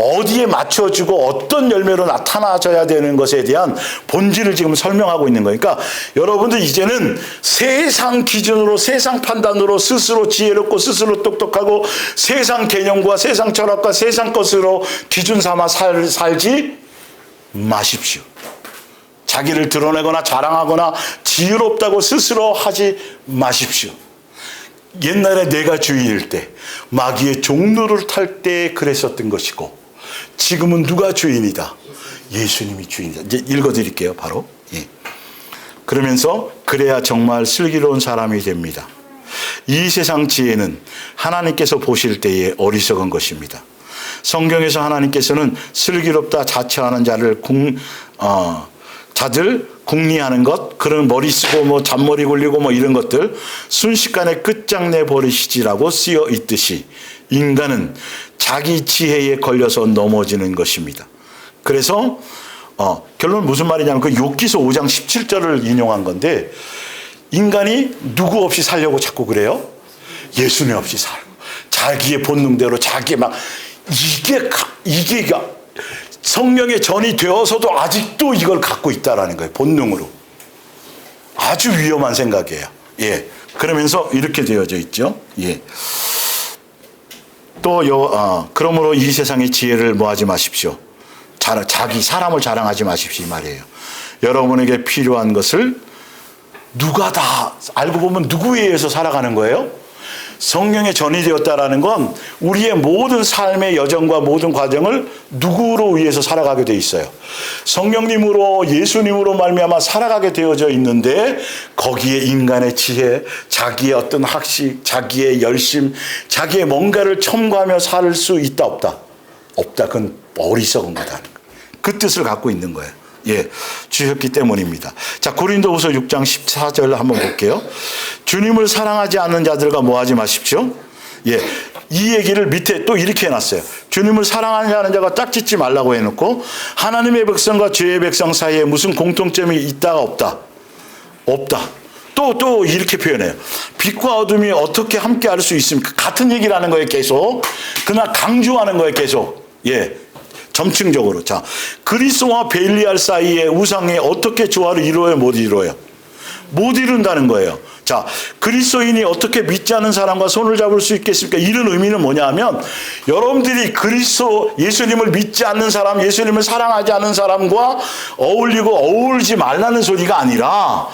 Speaker 1: 어디에 맞춰주고 어떤 열매로 나타나져야 되는 것에 대한 본질을 지금 설명하고 있는 거예요. 그러니까 여러분들 이제는 세상 기준으로, 세상 판단으로 스스로 지혜롭고 스스로 똑똑하고 세상 개념과 세상 철학과 세상 것으로 기준 삼아 살지 마십시오. 자기를 드러내거나 자랑하거나 지혜롭다고 스스로 하지 마십시오. 옛날에 내가 주인일 때, 마귀의 종로를 탈 때 그랬었던 것이고, 지금은 누가 주인이다? 예수님이 주인이다. 이제 읽어드릴게요, 바로. 그러면서 그래야 정말 슬기로운 사람이 됩니다. 이 세상 지혜는 하나님께서 보실 때에 어리석은 것입니다. 성경에서 하나님께서는 슬기롭다 자처하는 자들 궁리하는 것, 그런 머리 쓰고 뭐 잔머리 굴리고 뭐 이런 것들 순식간에 끝장내 버리시지라고 쓰여 있듯이 인간은 자기 지혜에 걸려서 넘어지는 것입니다. 그래서 결론은 무슨 말이냐면 그 욥기서 5장 17절을 인용한 건데, 인간이 누구 없이 살려고 자꾸 그래요? 예수님 없이 살고 자기의 본능대로 자기의 막 이게 성령의 전이 되어서도 아직도 이걸 갖고 있다라는 거예요. 본능으로. 아주 위험한 생각이에요. 그러면서 이렇게 되어져 있죠. 또 그러므로 이 세상의 지혜를 뭐하지 마십시오. 사람을 자랑하지 마십시오 이 말이에요. 여러분에게 필요한 것을 누가 다 알고 보면 누구에 의해서 살아가는 거예요? 성령의 전이 되었다라는 건 우리의 모든 삶의 여정과 모든 과정을 누구로 위해서 살아가게 돼 있어요. 성령님으로, 예수님으로 말미암아 살아가게 되어져 있는데, 거기에 인간의 지혜, 자기의 어떤 학식, 자기의 열심, 자기의 뭔가를 첨가하며 살 수 있다 없다? 없다. 그건 어리석은 거다. 그 뜻을 갖고 있는 거예요. 주셨기 때문입니다. 자, 고린도후서 6장 14절 한번 볼게요. 주님을 사랑하지 않는 자들과 뭐하지 마십시오. 이 얘기를 밑에 또 이렇게 해놨어요. 주님을 사랑하지 않는 자가 짝짓지 말라고 해놓고, 하나님의 백성과 죄의 백성 사이에 무슨 공통점이 있다가 없다? 없다. 또 이렇게 표현해요. 빛과 어둠이 어떻게 함께 할 수 있습니까? 같은 얘기를 하는 거예요, 계속. 그러나 강조하는 거예요, 계속. 점층적으로. 자, 그리스도와 베일리알 사이에 우상에 어떻게 조화를 이루어요? 못 이루어요? 못 이룬다는 거예요. 자, 그리스도인이 어떻게 믿지 않는 사람과 손을 잡을 수 있겠습니까? 이런 의미는 뭐냐 하면, 여러분들이 예수님을 믿지 않는 사람, 예수님을 사랑하지 않는 사람과 어울리지 말라는 소리가 아니라,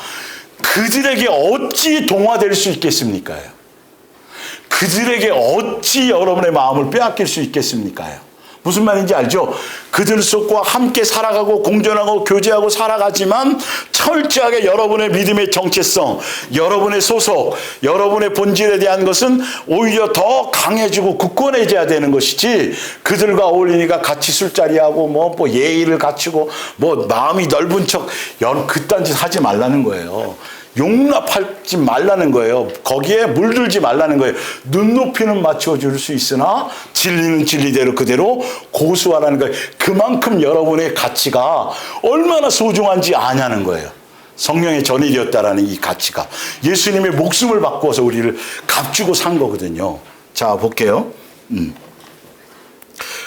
Speaker 1: 그들에게 어찌 동화될 수 있겠습니까? 그들에게 어찌 여러분의 마음을 빼앗길 수 있겠습니까? 무슨 말인지 알죠? 그들 속과 함께 살아가고 공존하고 교제하고 살아가지만 철저하게 여러분의 믿음의 정체성, 여러분의 소속, 여러분의 본질에 대한 것은 오히려 더 강해지고 굳건해져야 되는 것이지, 그들과 어울리니까 같이 술자리하고 뭐 예의를 갖추고 뭐 마음이 넓은 척 그딴 짓 하지 말라는 거예요. 용납하지 말라는 거예요. 거기에 물들지 말라는 거예요. 눈높이는 맞춰줄 수 있으나 진리는 진리대로 그대로 고수하라는 거예요. 그만큼 여러분의 가치가 얼마나 소중한지 아냐는 거예요. 성령의 전이 되었다라는 이 가치가 예수님의 목숨을 바꾸어서 우리를 값주고 산 거거든요. 자, 볼게요.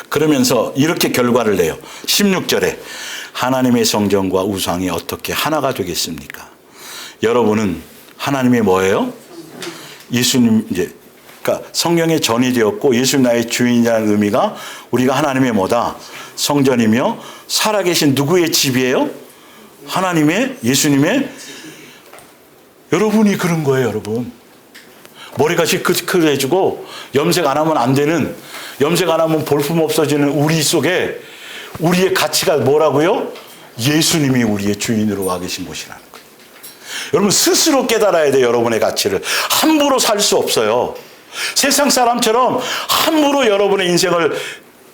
Speaker 1: 그러면서 이렇게 결과를 내요. 16절에 하나님의 성전과 우상이 어떻게 하나가 되겠습니까? 여러분은 하나님의 뭐예요? 예수님, 그러니까 성령의 전이 되었고 예수님 나의 주인이라는 의미가 우리가 하나님의 뭐다? 성전이며 살아계신 누구의 집이에요? 하나님의, 예수님의. 여러분이 그런 거예요, 여러분. 머리가 시끌시끌해지고 염색 안 하면 안 되는, 염색 안 하면 볼품 없어지는 우리 속에 우리의 가치가 뭐라고요? 예수님이 우리의 주인으로 와 계신 곳이라는 거예요. 여러분 스스로 깨달아야 돼요. 여러분의 가치를 함부로 살 수 없어요. 세상 사람처럼 함부로 여러분의 인생을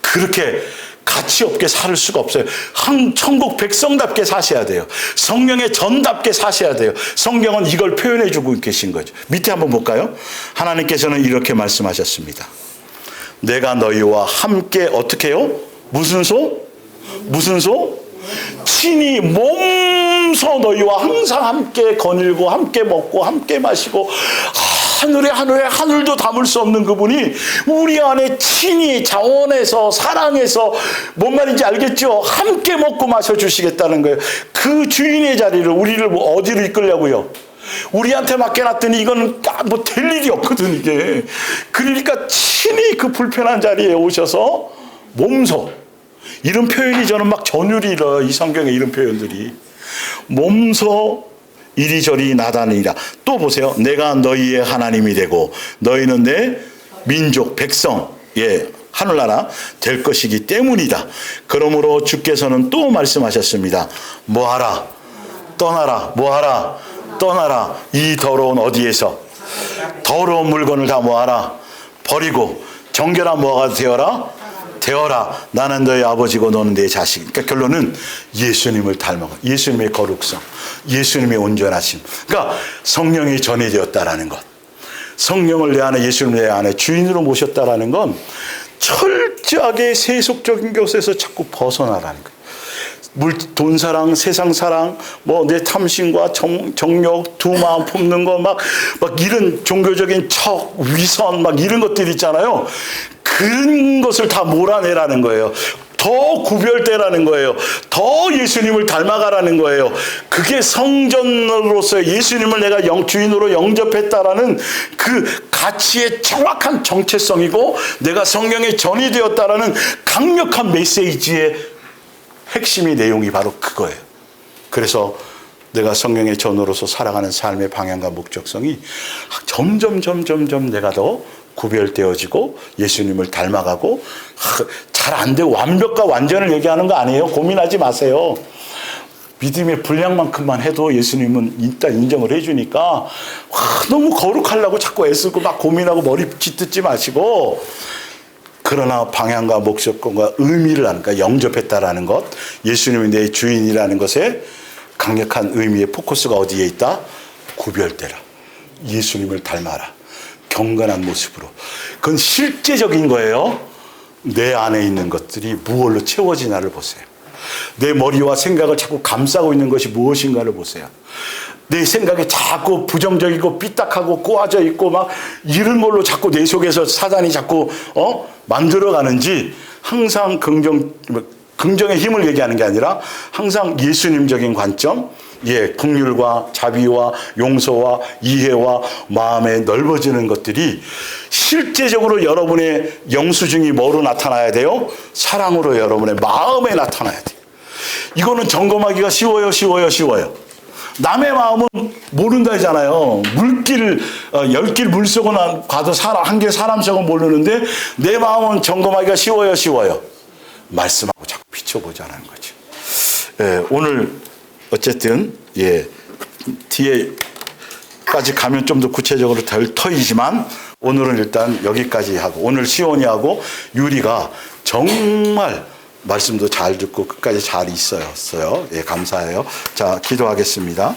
Speaker 1: 그렇게 가치 없게 살 수가 없어요. 천국 백성답게 사셔야 돼요. 성령의 전답게 사셔야 돼요. 성경은 이걸 표현해 주고 계신 거죠. 밑에 한번 볼까요? 하나님께서는 이렇게 말씀하셨습니다. 내가 너희와 함께 어떻게 해요? 무슨 소? 무슨 소? 친히 몸소 너희와 항상 함께 거닐고 함께 먹고 함께 마시고 하늘에 하늘도 담을 수 없는 그분이 우리 안에 친히 자원해서 사랑해서 뭔 말인지 알겠죠? 함께 먹고 마셔 주시겠다는 거예요. 그 주인의 자리를 우리를 어디로 이끌려고요? 우리한테 맡겨놨더니 이거는 뭐 될 일이 없거든 이게. 그러니까 친히 그 불편한 자리에 오셔서 몸소, 이런 표현이 저는 막 전율이라 이 성경의 이런 표현들이 몸소 이리저리 나다니라. 또 보세요. 내가 너희의 하나님이 되고 너희는 내 민족 백성, 하늘나라 될 것이기 때문이다. 그러므로 주께서는 또 말씀하셨습니다. 뭐하라? 떠나라. 뭐하라? 떠나라. 이 더러운 어디에서? 더러운 물건을 다 뭐하라? 버리고 정결한 뭐가 되어라? 되어라. 나는 너의 아버지고 너는 내 자식. 그러니까 결론은 예수님을 닮아가. 예수님의 거룩성, 예수님의 온전하심. 그러니까 성령이 전이되었다라는 것. 성령을 내 안에, 예수님을 내 안에 주인으로 모셨다라는 건 철저하게 세속적인 것에서 자꾸 벗어나라는 거예요. 돈 사랑, 세상 사랑, 뭐 내 탐심과 정욕, 두 마음 품는 거 막 이런 종교적인 척, 위선 막 이런 것들 있잖아요. 그런 것을 다 몰아내라는 거예요. 더 구별되라는 거예요. 더 예수님을 닮아가라는 거예요. 그게 성전으로서 예수님을 내가 주인으로 영접했다라는 그 가치의 정확한 정체성이고 내가 성령의 전이 되었다라는 강력한 메시지의 핵심이 내용이 바로 그거예요. 그래서 내가 성령의 전으로서 살아가는 삶의 방향과 목적성이 점점 내가 더 구별되어지고 예수님을 닮아가고 잘 안 되고 완벽과 완전을 얘기하는 거 아니에요. 고민하지 마세요. 믿음의 분량만큼만 해도 예수님은 일단 인정을 해주니까 너무 거룩하려고 자꾸 애쓰고 막 고민하고 머리 짓듣지 마시고 그러나 방향과 목적과 의미를 아니까 영접했다라는 것, 예수님이 내 주인이라는 것에 강력한 의미의 포커스가 어디에 있다? 구별되라. 예수님을 닮아라. 경건한 모습으로. 그건 실제적인 거예요. 내 안에 있는 것들이 무엇로 채워지나를 보세요. 내 머리와 생각을 자꾸 감싸고 있는 것이 무엇인가를 보세요. 내 생각이 자꾸 부정적이고 삐딱하고 꼬아져 있고 막 이런 걸로 자꾸 내 속에서 사단이 자꾸 만들어가는지 항상 긍정의 힘을 얘기하는 게 아니라 항상 예수님적인 관점, 긍휼과 자비와 용서와 이해와 마음에 넓어지는 것들이 실제적으로 여러분의 영수증이 뭐로 나타나야 돼요? 사랑으로 여러분의 마음에 나타나야 돼요. 이거는 점검하기가 쉬워요. 남의 마음은 모른다잖아요. 물길, 10길 물속은 가도 한 개 사람 속은 모르는데 내 마음은 점검하기가 쉬워요. 말씀하고 자꾸 비춰보자는 거죠. 오늘 어쨌든 뒤에까지 가면 좀 더 구체적으로 덜 터이지만 오늘은 일단 여기까지 하고 오늘 시온이하고 유리가 정말 말씀도 잘 듣고 끝까지 잘 있었어요. 감사해요. 자, 기도하겠습니다.